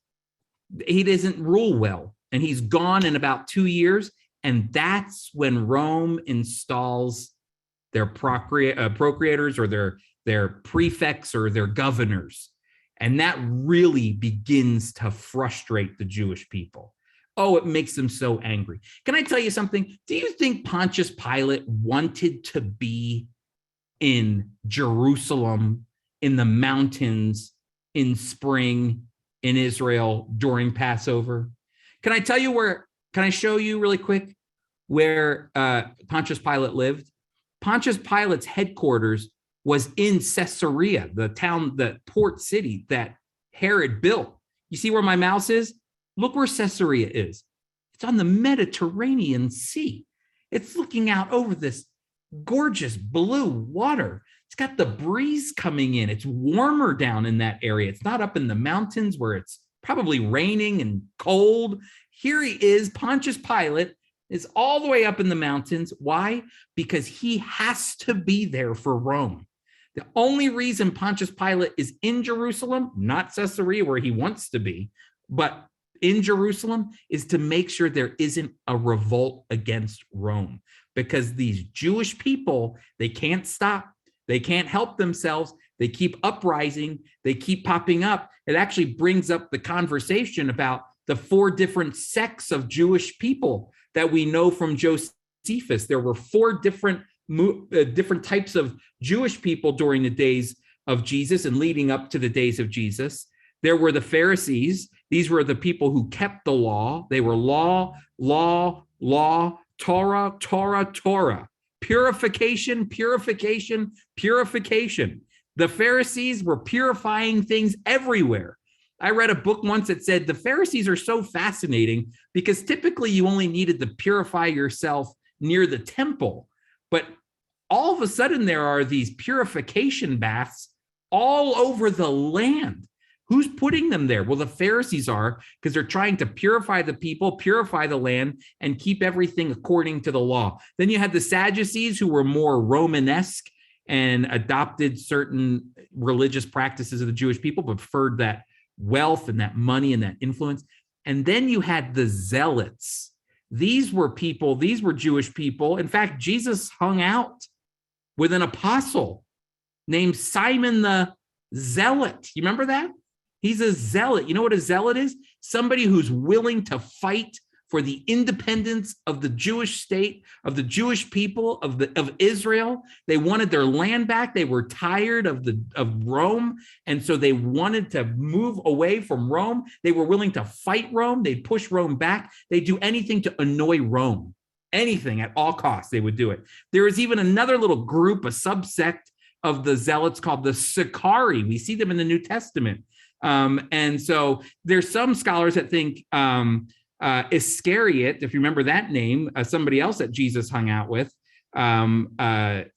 he doesn't rule well. And he's gone in about 2 years. And that's when Rome installs their procurators or their prefects or their governors. And that really begins to frustrate the Jewish people. Oh, it makes them so angry. Can I tell you something? Do you think Pontius Pilate wanted to be in Jerusalem, in the mountains, in spring, in Israel during Passover? Can I tell you can I show you really quick where Pontius Pilate lived? Pontius Pilate's headquarters was in Caesarea, the port city that Herod built. You see where my mouse is? Look where Caesarea is. It's on the Mediterranean Sea. It's looking out over this gorgeous blue water. It's got the breeze coming in. It's warmer down in that area. It's not up in the mountains where it's probably raining and cold. Here he is, Pontius Pilate is all the way up in the mountains. Why? Because he has to be there for Rome. The only reason Pontius Pilate is in Jerusalem, not Caesarea where he wants to be, but in Jerusalem, is to make sure there isn't a revolt against Rome. Because these Jewish people, they can't stop. They can't help themselves. They keep uprising. They keep popping up. It actually brings up the conversation about the 4 different sects of Jewish people that we know from Josephus. There were 4 different types of Jewish people during the days of Jesus and leading up to the days of Jesus. There were the Pharisees. These were the people who kept the law. They were law, Torah, Torah, Torah. Purification, purification, purification. The Pharisees were purifying things everywhere. I read a book once that said the Pharisees are so fascinating because typically you only needed to purify yourself near the temple. But all of a sudden there are these purification baths all over the land. Who's putting them there? Well, the Pharisees are, because they're trying to purify the people, purify the land, and keep everything according to the law. Then you had the Sadducees, who were more Romanesque and adopted certain religious practices of the Jewish people, but preferred that wealth and that money and that influence. And then you had the Zealots. These were Jewish people. In fact, Jesus hung out with an apostle named Simon the Zealot. You remember that? He's a zealot. You know what a zealot is? Somebody who's willing to fight for the independence of the Jewish state, of the Jewish people, of Israel. They wanted their land back. They were tired of Rome, and so they wanted to move away from Rome. They were willing to fight Rome. They'd push Rome back. They'd do anything to annoy Rome. Anything at all costs, they would do it. There is even another little group, a subsect of the zealots called the Sicarii. We see them in the New Testament. And so there's some scholars that think Iscariot, if you remember that name, somebody else that Jesus hung out with,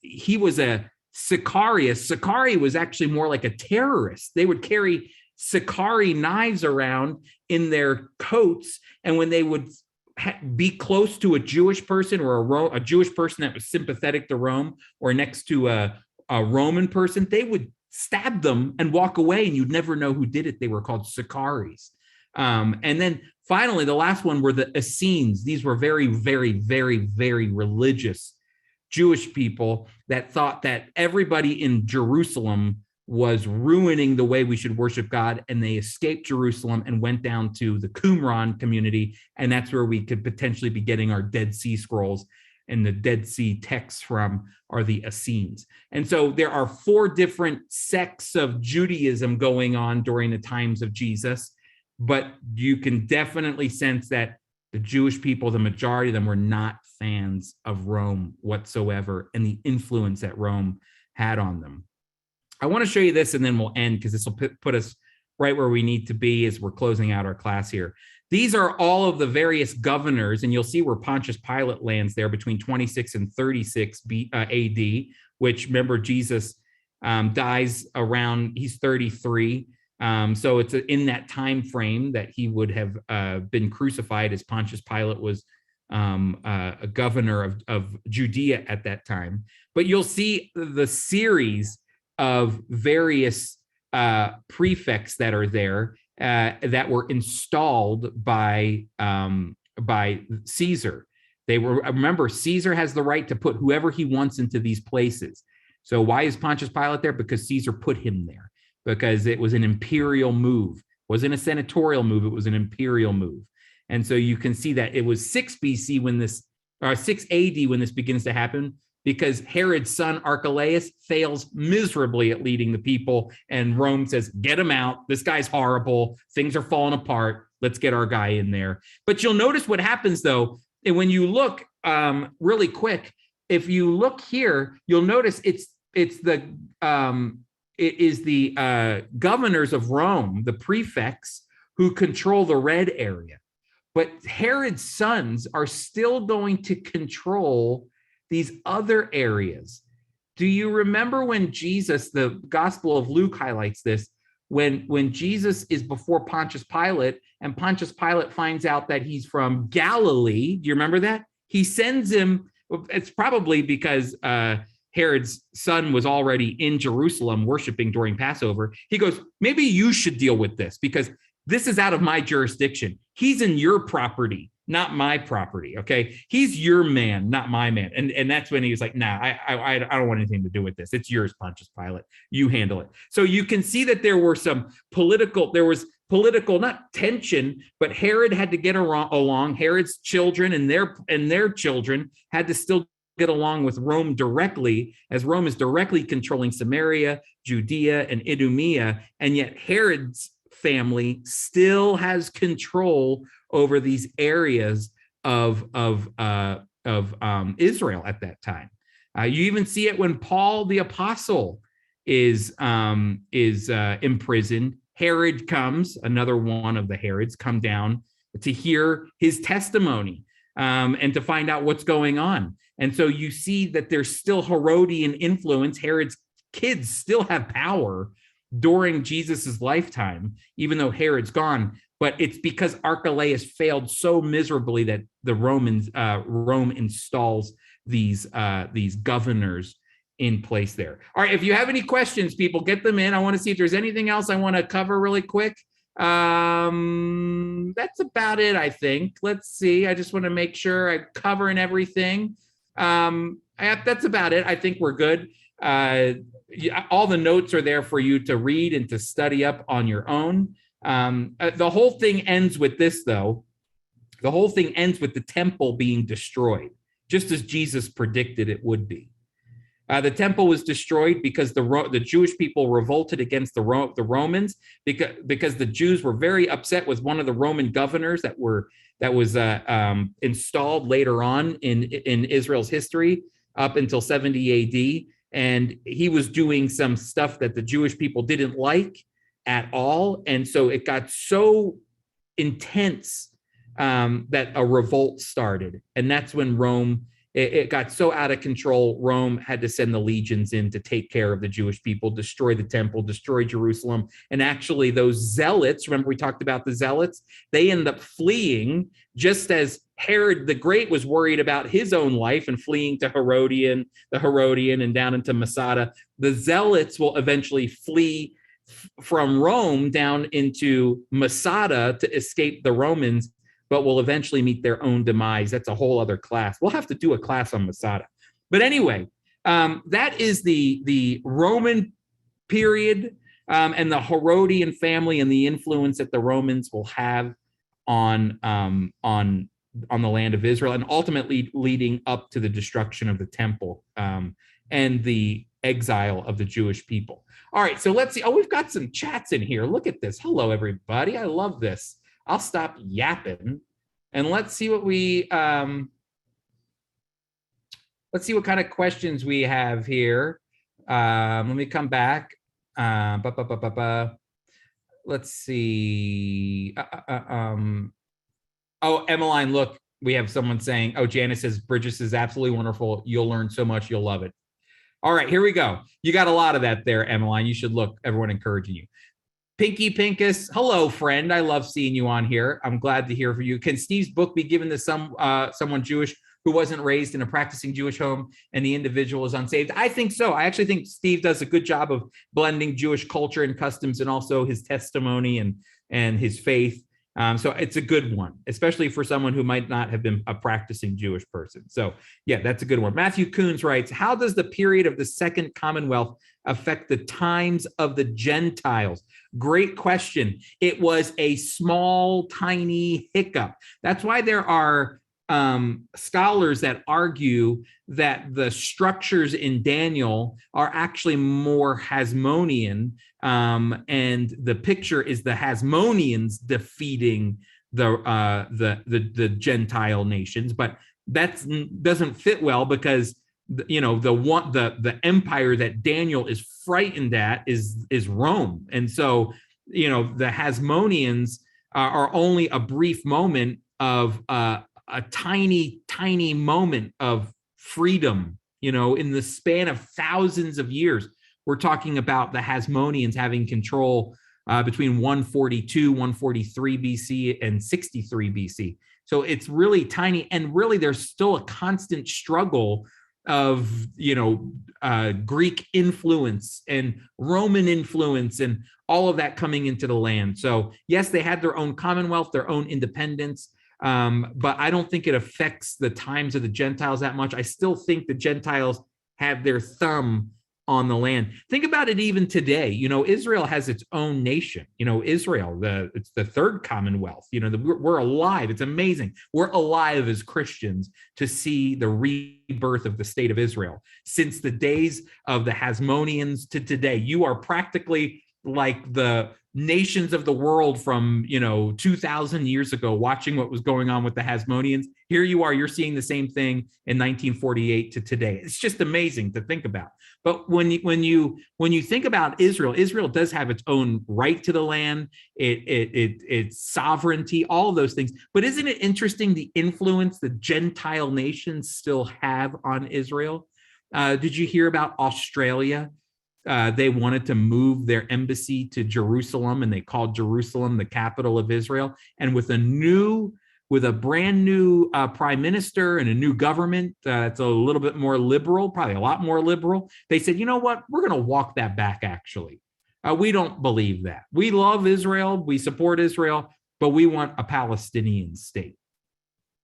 he was a Sicarii. A Sicarii was actually more like a terrorist. They would carry Sicarii knives around in their coats, and when they would be close to a Jewish person or a Jewish person that was sympathetic to Rome or next to a Roman person, they would stab them and walk away, and you'd never know who did it. They were called Sicaries. And then finally, the last one were the Essenes. These were very, very, very, very religious Jewish people that thought that everybody in Jerusalem was ruining the way we should worship God, and they escaped Jerusalem and went down to the Qumran community, and that's where we could potentially be getting our Dead Sea Scrolls and the Dead Sea texts from are the Essenes. And so there are 4 different sects of Judaism going on during the times of Jesus, but you can definitely sense that The Jewish people, the majority of them, were not fans of Rome whatsoever and the influence that Rome had on them. I want to show you this and then we'll end, because this will put us right where we need to be as we're closing out our class here. These are all of the various governors, and you'll see where Pontius Pilate lands there between 26 and 36 AD, which, remember, Jesus dies around, he's 33. So it's in that time frame that he would have been crucified, as Pontius Pilate was a governor of Judea at that time. But you'll see the series of various prefects that are there that were installed by Caesar. They were, remember, Caesar has the right to put whoever he wants into these places. So why is Pontius Pilate there? Because Caesar put him there, because it was an imperial move. It wasn't a senatorial move, it was an imperial move. And so you can see that it was 6 BC when this, or 6 AD when this begins to happen, because Herod's son Archelaus fails miserably at leading the people, and Rome says, get him out. This guy's horrible. Things are falling apart. Let's get our guy in there. But you'll notice what happens, though, and when you look really quick, if you look here, you'll notice it is the governors of Rome, the prefects, who control the red area. But Herod's sons are still going to control these other areas. Do you remember when Jesus, the Gospel of Luke highlights this, when Jesus is before Pontius Pilate, and Pontius Pilate finds out that he's from Galilee? Do you remember that? He sends him, it's probably because Herod's son was already in Jerusalem worshiping during Passover. He goes, maybe you should deal with this, because this is out of my jurisdiction. He's in your property, not my property, okay? He's your man, not my man. And that's when he was like, nah, I don't want anything to do with this. It's yours, Pontius Pilate. You handle it. So you can see that there was political, not tension, but Herod had to get along. Herod's children and their children had to still get along with Rome directly, as Rome is directly controlling Samaria, Judea, and Idumea, and yet Herod's family still has control over these areas of Israel at that time. You even see it when Paul the apostle is imprisoned. Herod comes, another one of the Herods, come down to hear his testimony and to find out what's going on. And so you see that there's still Herodian influence. Herod's kids still have power during Jesus's lifetime, even though Herod's gone. But it's because Archelaus failed so miserably that the Rome installs these governors in place there. All right, if you have any questions, people, get them in. I want to see if there's anything else I want to cover really quick. That's about it, I think. Let's see. I just want to make sure I'm covering everything. That's about it. I think we're good. All the notes are there for you to read and to study up on your own. The whole thing ends with this, though. The whole thing ends with the temple being destroyed, just as Jesus predicted it would be. The temple was destroyed because the Jewish people revolted against the Romans, because the Jews were very upset with one of the Roman governors that was installed later on in Israel's history up until 70 AD. And he was doing some stuff that the Jewish people didn't like at all. And so it got so intense that a revolt started. And that's when Rome, it got so out of control, Rome had to send the legions in to take care of the Jewish people, destroy the temple, destroy Jerusalem. And actually those zealots, remember we talked about the zealots, they end up fleeing, just as Herod the Great was worried about his own life and fleeing to the Herodian and down into Masada. The zealots will eventually flee from Rome down into Masada to escape the Romans, but will eventually meet their own demise. That's a whole other class. We'll have to do a class on Masada. But anyway, that is the Roman period and the Herodian family and the influence that the Romans will have on the land of Israel, and ultimately leading up to the destruction of the temple and the exile of the Jewish people. All right, so let's see. Oh, we've got some chats in here. Look at this. Hello, everybody. I love this. I'll stop yapping And let's see what we let's see what kind of questions we have here. Let me come back. Let's see. Oh, Emmeline, look, we have someone saying, oh, Janice says, Bridges is absolutely wonderful. You'll learn so much. You'll love it. All right, here we go. You got a lot of that there, Emmeline. You should look, everyone encouraging you. Pinky Pinkus, hello, friend. I love seeing you on here. I'm glad to hear from you. Can Steve's book be given to someone Jewish who wasn't raised in a practicing Jewish home and the individual is unsaved? I think so. I actually think Steve does a good job of blending Jewish culture and customs and also his testimony and his faith. So it's a good one, especially for someone who might not have been a practicing Jewish person. So yeah, that's a good one. Matthew Coons writes, how does the period of the Second Commonwealth affect the times of the Gentiles? Great question. It was a small, tiny hiccup. That's why there are scholars that argue that the structures in Daniel are actually more Hasmonean, and the picture is the Hasmoneans defeating the Gentile nations, but that doesn't fit well because the empire that Daniel is frightened at is Rome, and so the Hasmoneans are only a brief moment of a tiny moment of freedom, in the span of thousands of years. We're talking about the Hasmoneans having control between 142, 143 BC and 63 BC. So it's really tiny, and really there's still a constant struggle of Greek influence and Roman influence and all of that coming into the land. So yes, they had their own commonwealth, their own independence, but I don't think it affects the times of the Gentiles that much. I still think the Gentiles have their thumb on the land. Think about it even today. Israel has its own nation. Israel, it's the third commonwealth. We're alive. It's amazing. We're alive as Christians to see the rebirth of the state of Israel. Since the days of the Hasmoneans to today, you are practically like the nations of the world from 2,000 years ago, watching what was going on with the Hasmoneans. Here you are, you're seeing the same thing in 1948 to today. It's just amazing to think about. But when you think about Israel, Israel does have its own right to the land, its sovereignty, all of those things. But isn't it interesting the influence the Gentile nations still have on Israel? Did you hear about Australia? They wanted to move their embassy to Jerusalem, and they called Jerusalem the capital of Israel. And with a brand new prime minister and a new government that's a little bit more liberal, probably a lot more liberal, they said, you know what, we're going to walk that back, actually. We don't believe that. We love Israel, we support Israel, but we want a Palestinian state.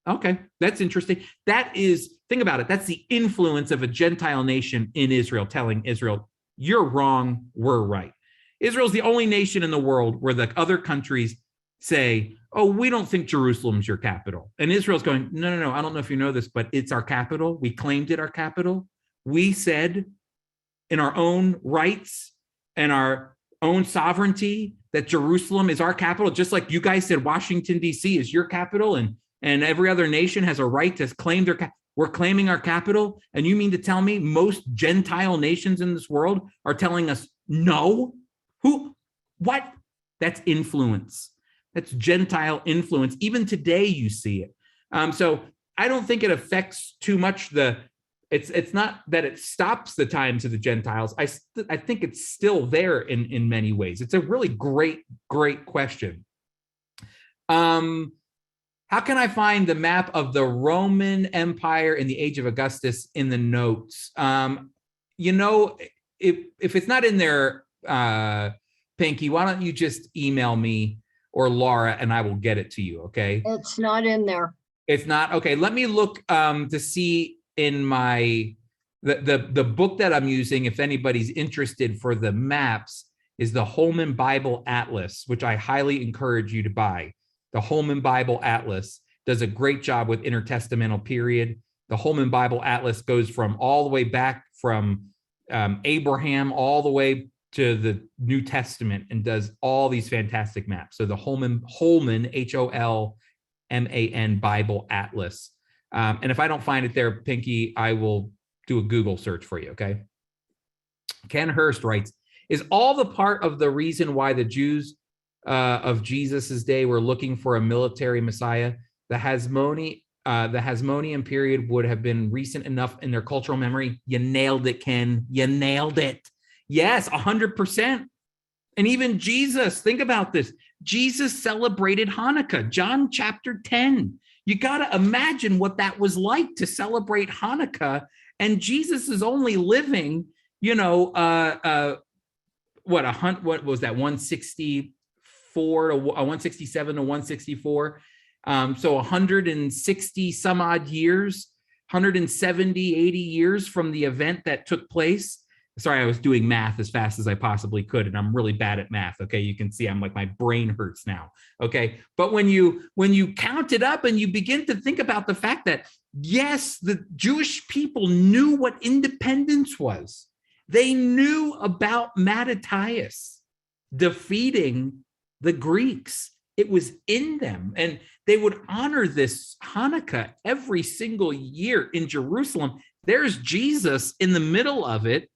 Okay, that's interesting. Think about it, that's the influence of a Gentile nation in Israel telling Israel, you're wrong, we're right. Israel's the only nation in the world where the other countries say, oh, we don't think Jerusalem's your capital. And Israel's going, no, I don't know if you know this, but it's our capital. We claimed it our capital. We said in our own rights and our own sovereignty that Jerusalem is our capital, just like you guys said Washington, D.C. is your capital, and every other nation has a right to claim their capital. We're claiming our capital, and you mean to tell me most Gentile nations in this world are telling us no? Who? What? That's influence. That's Gentile influence. Even today, you see it. So I don't think it affects too much it's not that it stops the times of the Gentiles. I think it's still there in many ways. It's a really great question. How can I find the map of the Roman Empire in the age of Augustus in the notes? If it's not in there, Pinky, why don't you just email me or Laura and I will get it to you, okay? It's not in there. It's not? Okay, let me look to see in the book that I'm using, if anybody's interested for the maps, is the Holman Bible Atlas, which I highly encourage you to buy. The Holman Bible Atlas does a great job with intertestamental period. The Holman Bible Atlas goes from all the way back from Abraham all the way to the New Testament and does all these fantastic maps. So the Holman, Holman, MAN Bible Atlas. And if I don't find it there, Pinky, I will do a Google search for you, okay? Ken Hurst writes, is all the part of the reason why the Jews of Jesus's day were looking for a military Messiah? The Hasmonean period would have been recent enough in their cultural memory. You nailed it, Ken. You nailed it. Yes, 100%. And even Jesus, think about this. Jesus celebrated Hanukkah, John chapter 10. You got to imagine what that was like to celebrate Hanukkah. And Jesus is only living, what was that, 164 to 167 to 164? So 160 some odd years, 170, 80 years from the event that took place. Sorry, I was doing math as fast as I possibly could, and I'm really bad at math. Okay, you can see I'm like, my brain hurts now. Okay, but when you count it up and you begin to think about the fact that, yes, the Jewish people knew what independence was. They knew about Mattathias defeating the Greeks. It was in them, and they would honor this Hanukkah every single year in Jerusalem. There's Jesus in the middle of it.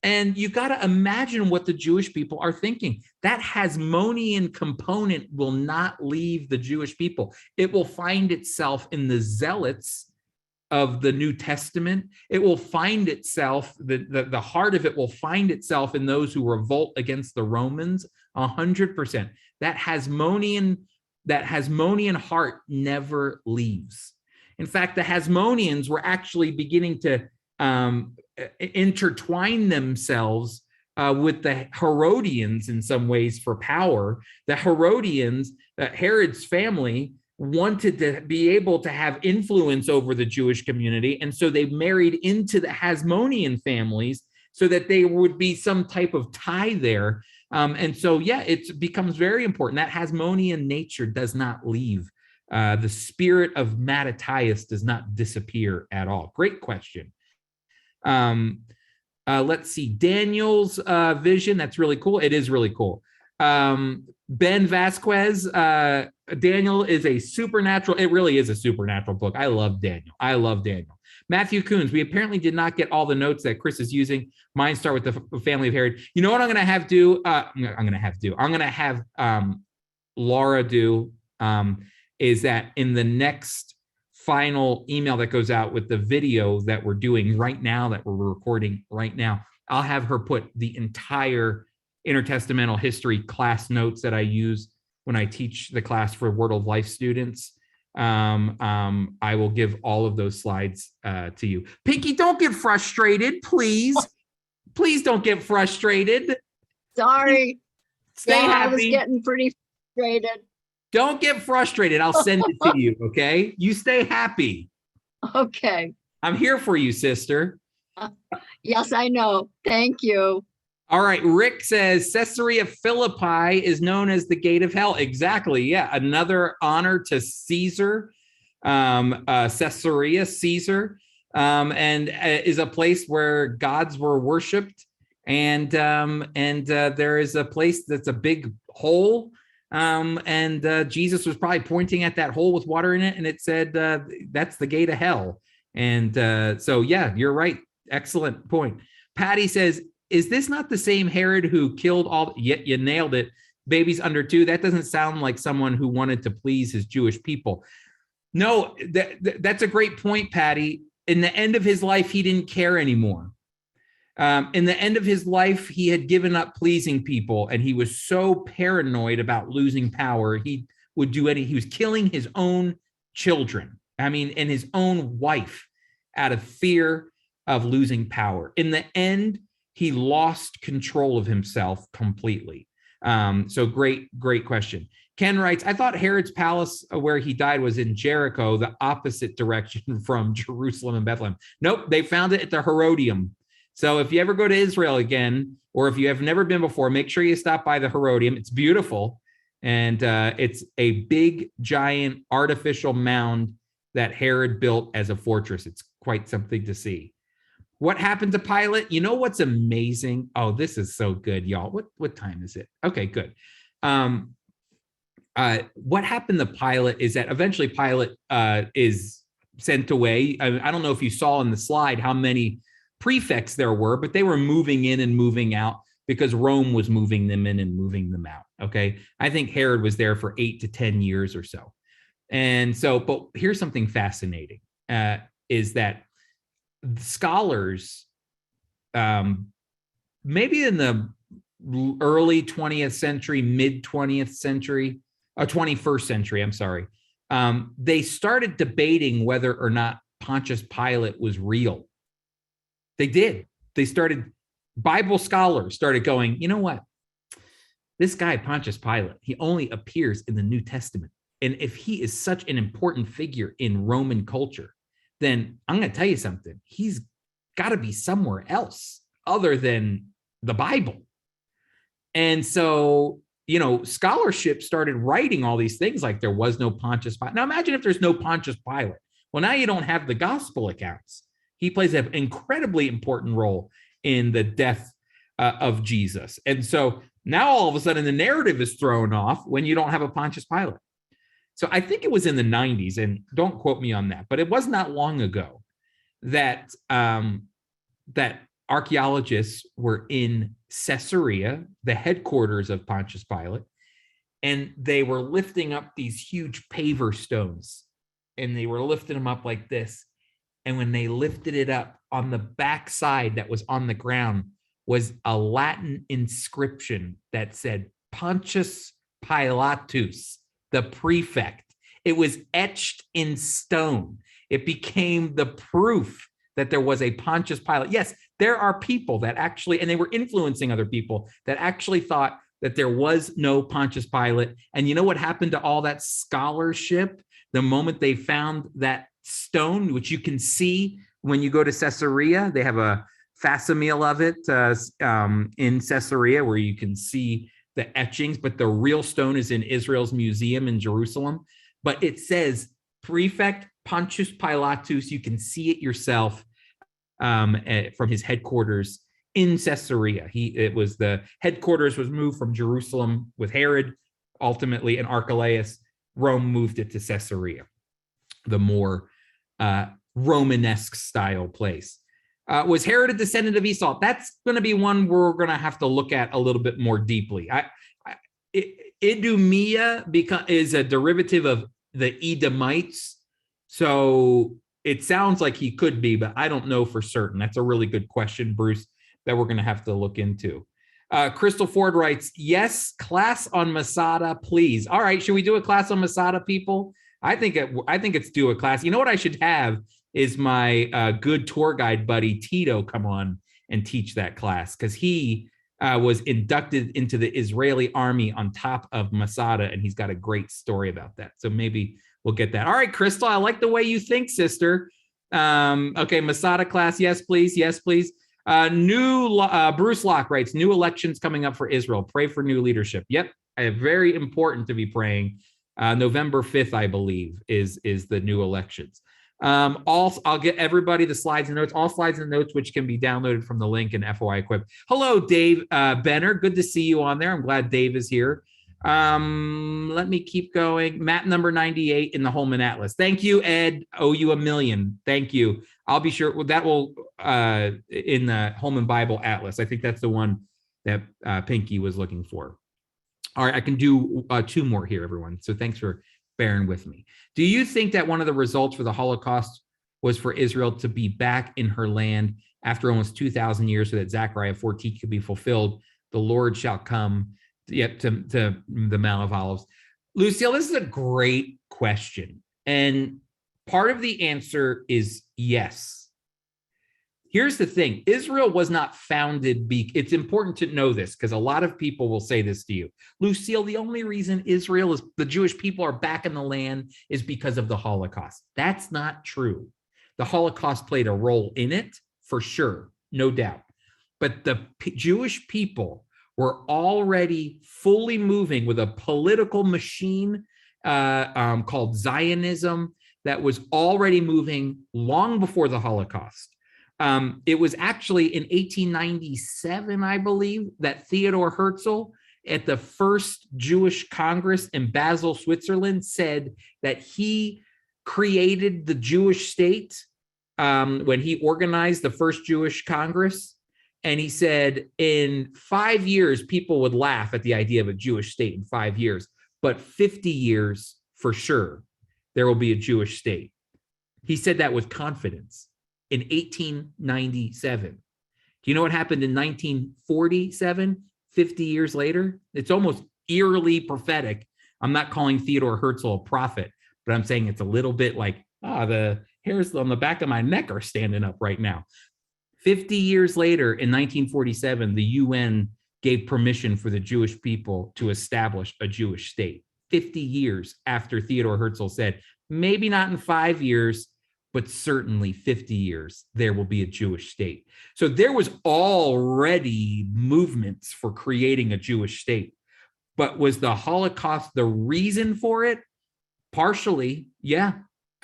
And you got to imagine what the Jewish people are thinking. That Hasmonean component will not leave the Jewish people. It will find itself in the zealots of the New Testament. It will find itself, the heart of it will find itself in those who revolt against the Romans, 100%. That Hasmonean heart never leaves. In fact, the Hasmoneans were actually beginning to intertwine themselves with the Herodians in some ways for power. The Herodians, Herod's family, wanted to be able to have influence over the Jewish community, and so they married into the Hasmonean families so that there would be some type of tie there. And so, yeah, it becomes very important. That Hasmonean nature does not leave. The spirit of Mattathias does not disappear at all. Great question. Let's see, Daniel's vision. That's really cool. It is really cool. Ben Vasquez, Daniel is a supernatural. It really is a supernatural book. I love Daniel. Matthew Coons, we apparently did not get all the notes that Chris is using. Mine start with the family of Herod. You know what I'm going to have do? I'm going to have Laura do is that in the next final email that goes out with the video that we're doing right now, that we're recording right now, I'll have her put the entire intertestamental history class notes that I use when I teach the class for Word of Life students. I will give all of those slides to you. Pinky, don't get frustrated, please. Please don't get frustrated. Sorry. Stay happy. I was getting pretty frustrated. Don't get frustrated. I'll send it to you, okay? You stay happy. Okay. I'm here for you, sister. Yes, I know. Thank you. All right. Rick says Caesarea Philippi is known as the gate of hell. Exactly. Yeah. Another honor to Caesar, Caesarea, Caesar, and is a place where gods were worshipped. And there is a place that's a big hole. And Jesus was probably pointing at that hole with water in it, and it said that's the gate of hell. And so, yeah, you're right. Excellent point. Patty says, is this not the same Herod who killed all? You nailed it. Babies under 2. That doesn't sound like someone who wanted to please his Jewish people. No, that's a great point, Patty. In the end of his life, he didn't care anymore. In the end of his life, he had given up pleasing people, and he was so paranoid about losing power, he would do anything. He was killing his own children, and his own wife, out of fear of losing power. In the end, he lost control of himself completely. So great question. Ken writes, I thought Herod's palace where he died was in Jericho, the opposite direction from Jerusalem and Bethlehem. Nope, they found it at the Herodium. So if you ever go to Israel again, or if you have never been before, make sure you stop by the Herodium. It's beautiful. And it's a big, giant, artificial mound that Herod built as a fortress. It's quite something to see. What happened to Pilate? You know what's amazing? Oh, this is so good, y'all. What time is it? Okay, good. what happened to Pilate is that eventually Pilate is sent away. I don't know if you saw in the slide how many prefects there were, but they were moving in and moving out because Rome was moving them in and moving them out. Okay. I think Herod was there for 8 to 10 years or so. And so, but here's something fascinating, is that scholars, maybe in the early 20th century, mid 20th century, or 21st century, I'm sorry, they started debating whether or not Pontius Pilate was real. They did. They started, Bible scholars started going, you know what? This guy, Pontius Pilate, he only appears in the New Testament. And if he is such an important figure in Roman culture, then I'm going to tell you something. He's got to be somewhere else other than the Bible. And so, you know, scholarship started writing all these things like there was no Pontius Pilate. Now imagine if there's no Pontius Pilate. Well, now you don't have the gospel accounts. He plays an incredibly important role in the death of Jesus. And so now all of a sudden the narrative is thrown off when you don't have a Pontius Pilate. So I think it was in the 90s, and don't quote me on that, but it was not long ago that that archaeologists were in Caesarea, the headquarters of Pontius Pilate, and they were lifting up these huge paver stones, and they were lifting them up like this. And when they lifted it up, on the backside that was on the ground was a Latin inscription that said Pontius Pilatus, the prefect. It was etched in stone. It became the proof that there was a Pontius Pilate. Yes, there are people that actually, and they were influencing other people, that actually thought that there was no Pontius Pilate. And you know what happened to all that scholarship the moment they found that stone, which you can see when you go to Caesarea? They have a facsimile of it in Caesarea where you can see the etchings, but the real stone is in Israel's museum in Jerusalem. But it says Prefect Pontius Pilatus. You can see it yourself from his headquarters in Caesarea. The headquarters was moved from Jerusalem with Herod, ultimately, and Archelaus. Rome moved it to Caesarea, the more Romanesque style place. Was Herod a descendant of Esau? That's going to be one we're going to have to look at a little bit more deeply. Idumea is a derivative of the Edomites. So it sounds like he could be, but I don't know for certain. That's a really good question, Bruce, that we're going to have to look into. Crystal Ford writes, yes, class on Masada, please. All right, should we do a class on Masada, people? I think it's due a class. You know what I should have is my good tour guide buddy Tito come on and teach that class, because he was inducted into the Israeli army on top of Masada, and he's got a great story about that. So maybe we'll get that. All right, Crystal, I like the way you think, sister. Okay, Masada class, yes, please. Yes, please. Bruce Locke writes, new elections coming up for Israel. Pray for new leadership. Yep, very important to be praying. November 5th, I believe, is the new elections. I'll get everybody the slides and notes, all slides and notes, which can be downloaded from the link in FOI Equip. Hello, Dave Benner. Good to see you on there. I'm glad Dave is here. Let me keep going. Map number 98 in the Holman Atlas. Thank you, Ed. Owe you $1 million. Thank you. I'll be sure that will in the Holman Bible Atlas. I think that's the one that Pinky was looking for. All right, I can do 2 more here, everyone. So thanks for bearing with me. Do you think that one of the results for the Holocaust was for Israel to be back in her land after almost 2,000 years, so that Zechariah 14 could be fulfilled? The Lord shall come to the Mount of Olives. Lucille, this is a great question. And part of the answer is yes. Here's the thing. Israel was not founded. It's important to know this, because a lot of people will say this to you. Lucille, the only reason the Jewish people are back in the land is because of the Holocaust. That's not true. The Holocaust played a role in it, for sure, no doubt. But the Jewish people were already fully moving with a political machine called Zionism that was already moving long before the Holocaust. It was actually in 1897, I believe, that Theodor Herzl at the first Jewish Congress in Basel, Switzerland, said that he created the Jewish state when he organized the first Jewish Congress. And he said in 5 years, people would laugh at the idea of a Jewish state in 5 years, but 50 years for sure, there will be a Jewish state. He said that with confidence in 1897. Do you know what happened in 1947, 50 years later? It's almost eerily prophetic. I'm not calling Theodore Herzl a prophet, but I'm saying it's a little bit like, the hairs on the back of my neck are standing up right now. 50 years later, in 1947, the UN gave permission for the Jewish people to establish a Jewish state. 50 years after Theodore Herzl said, maybe not in 5 years, but certainly 50 years, there will be a Jewish state. So there was already movements for creating a Jewish state. But was the Holocaust the reason for it? Partially, yeah.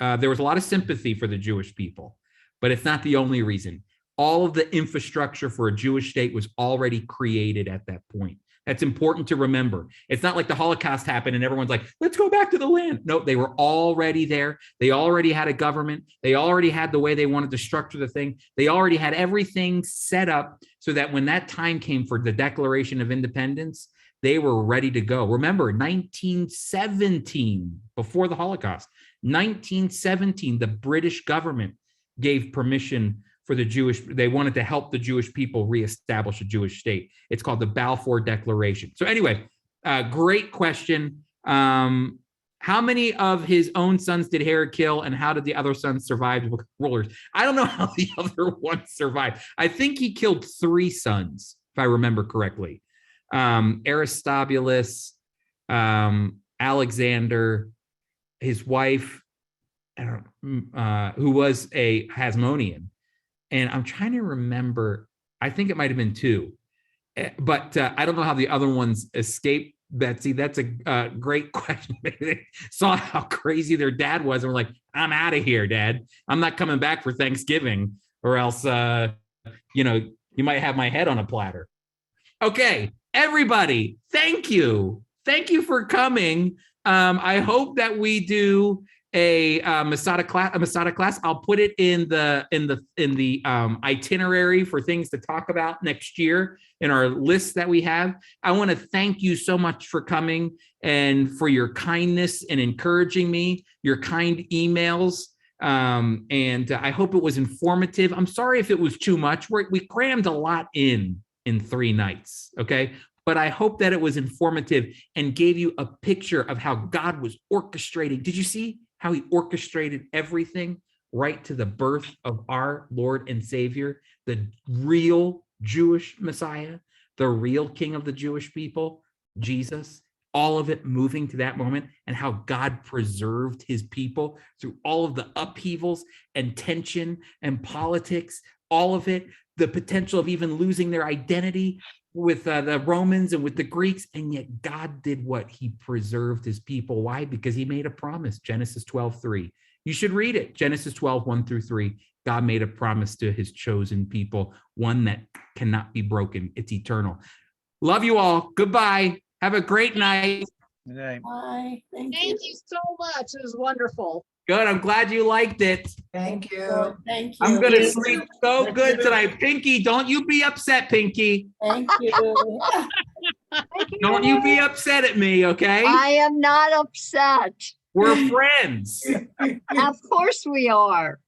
There was a lot of sympathy for the Jewish people, but it's not the only reason. All of the infrastructure for a Jewish state was already created at that point. That's important to remember. It's not like the Holocaust happened and everyone's like, let's go back to the land. No, they were already there. They already had a government. They already had the way they wanted to structure the thing. They already had everything set up so that when that time came for the Declaration of Independence, they were ready to go. Remember, 1917, before the Holocaust, 1917, the British government gave permission for the Jewish, they wanted to help the Jewish people reestablish a Jewish state. It's called the Balfour Declaration. So anyway, great question. How many of his own sons did Herod kill, and how did the other sons survive rulers? I don't know how the other one survived. I think he killed 3 sons, if I remember correctly. Aristobulus, Alexander, his wife, who was a Hasmonean. And I'm trying to remember, I think it might have been 2, but I don't know how the other ones escaped, Betsy. That's a great question. They saw how crazy their dad was and were like, I'm out of here, Dad. I'm not coming back for Thanksgiving, or else, you might have my head on a platter. Okay, everybody, thank you. Thank you for coming. I hope that we do a Masada class. I'll put it in the itinerary for things to talk about next year in our list that we have. I want to thank you so much for coming and for your kindness and encouraging me, your kind emails. And I hope it was informative. I'm sorry if it was too much. We crammed a lot in 3 nights, okay? But I hope that it was informative and gave you a picture of how God was orchestrating. Did you see how he orchestrated everything right to the birth of our Lord and Savior, the real Jewish Messiah, the real King of the Jewish people, Jesus, all of it moving to that moment, and how God preserved his people through all of the upheavals and tension and politics, all of it, the potential of even losing their identity with the Romans and with the Greeks, and yet God did what? He preserved his people. Why? Because he made a promise, Genesis 12:3. You should read it, Genesis 12:1-3. God made a promise to his chosen people, one that cannot be broken. It's eternal. Love you all. Goodbye. Have a great night. Good night. Bye. Thank you. Thank you so much. It was wonderful. Good. I'm glad you liked it. Thank you. Thank you. I'm going to sleep so good tonight. Pinky, don't you be upset, Pinky. Thank you. Don't you be upset at me, okay? I am not upset. We're friends. Of course we are.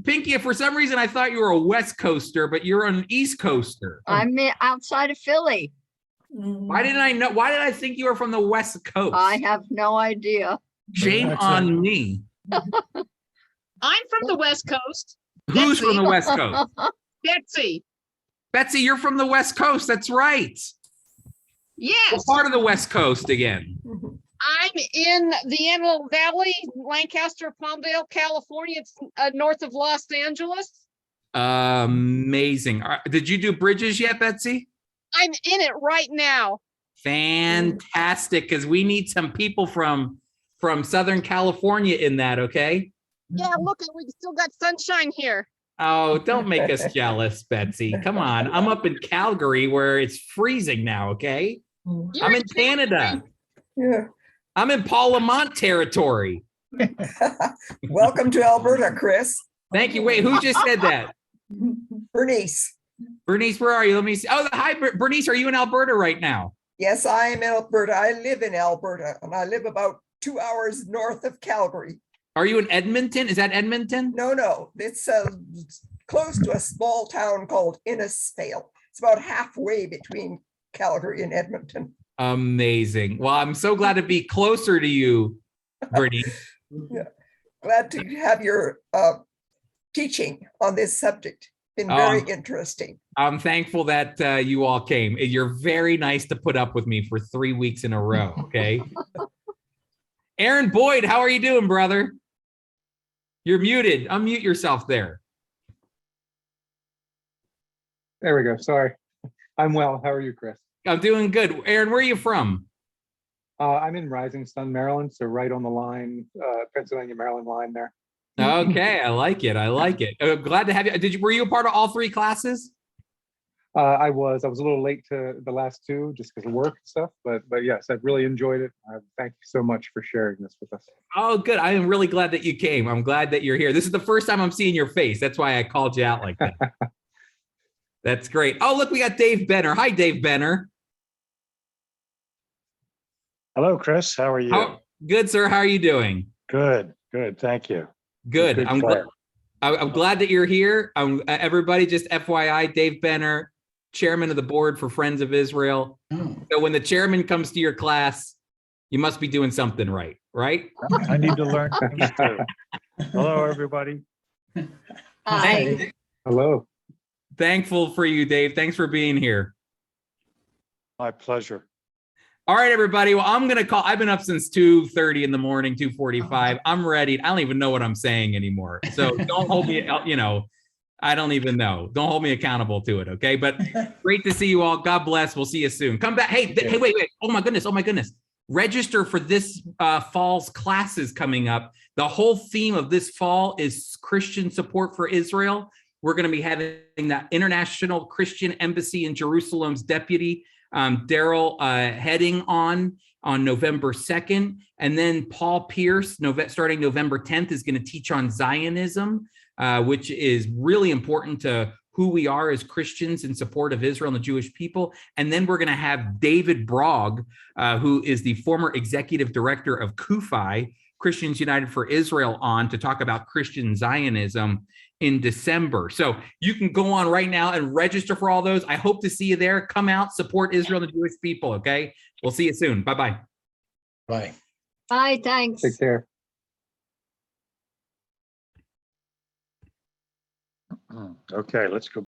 Pinky, if for some reason I thought you were a West Coaster, but you're an East Coaster. I'm outside of Philly. Why did I think you were from the West Coast? I have no idea. Shame on me. I'm from the West Coast. Who's from the West Coast? Betsy. Betsy, you're from the West Coast. That's right. Yes. What part of the West Coast again? I'm in the Antelope Valley, Lancaster, Palmdale, California. It's north of Los Angeles. Amazing. Did you do bridges yet, Betsy? I'm in it right now. Fantastic, because we need some people from Southern California in that, okay? Yeah, look, we still got sunshine here. Oh, don't make us jealous, Betsy. Come on. I'm up in Calgary where it's freezing now, okay? I'm in Canada. Yeah. I'm in Paul Lamont territory. Welcome to Alberta, Chris. Thank you. Wait, who just said that? Bernice. Bernice, where are you? Let me see. Oh, hi, Bernice. Are you in Alberta right now? Yes, I am in Alberta. I live in Alberta and I live about 2 hours north of Calgary. Are you in Edmonton? Is that Edmonton? No, it's close to a small town called Innisfail. It's about halfway between Calgary and Edmonton. Amazing. Well, I'm so glad to be closer to you, Bernice. Yeah. Glad to have your teaching on this subject. Been very interesting. I'm thankful that you all came. You're very nice to put up with me for 3 weeks in a row. Okay. Aaron Boyd, how are you doing, brother? You're muted. Unmute yourself there. There we go. Sorry. I'm well. How are you, Chris? I'm doing good. Aaron, where are you from? I'm in Rising Sun, Maryland, so right on the line, Pennsylvania, Maryland line there. Okay, I like it. I like it. Glad to have you. Were you a part of all 3 classes? I was a little late to the last 2 just because of work and stuff, but yes, I've really enjoyed it. Thank you so much for sharing this with us. Oh, good. I am really glad that you came. I'm glad that you're here. This is the first time I'm seeing your face. That's why I called you out like that. That's great. Oh, look, we got Dave Benner. Hi, Dave Benner. Hello, Chris. How are you? Good, sir. How are you doing? Good. Thank you. Good. Good I'm glad that you're here. Everybody, just FYI, Dave Benner, chairman of the board for Friends of Israel. So when the chairman comes to your class, you must be doing something right, right? I need to learn things too. Hello, everybody. Hi. Hello. Thankful for you, Dave. Thanks for being here. My pleasure. All right, everybody. Well, I've been up since 2:30 in the morning, 2:45. I'm ready. I don't even know what I'm saying anymore. So don't hold me, I don't even know. Don't hold me accountable to it. Okay. But great to see you all. God bless. We'll see you soon. Come back. Hey, wait. Oh my goodness. Register for this fall's classes coming up. The whole theme of this fall is Christian support for Israel. We're going to be having that International Christian Embassy in Jerusalem's deputy, Daryl, heading on November 2nd. And then Paul Pierce, starting November 10th, is going to teach on Zionism, which is really important to who we are as Christians in support of Israel and the Jewish people. And then we're going to have David Brogg, who is the former executive director of CUFI, Christians United for Israel, on to talk about Christian Zionism in December. So you can go on right now and register for all those. I hope to see you there. Come out, support Israel and the Jewish people, okay? We'll see you soon. Bye-bye. Bye. Bye, thanks. Take care. Okay, let's go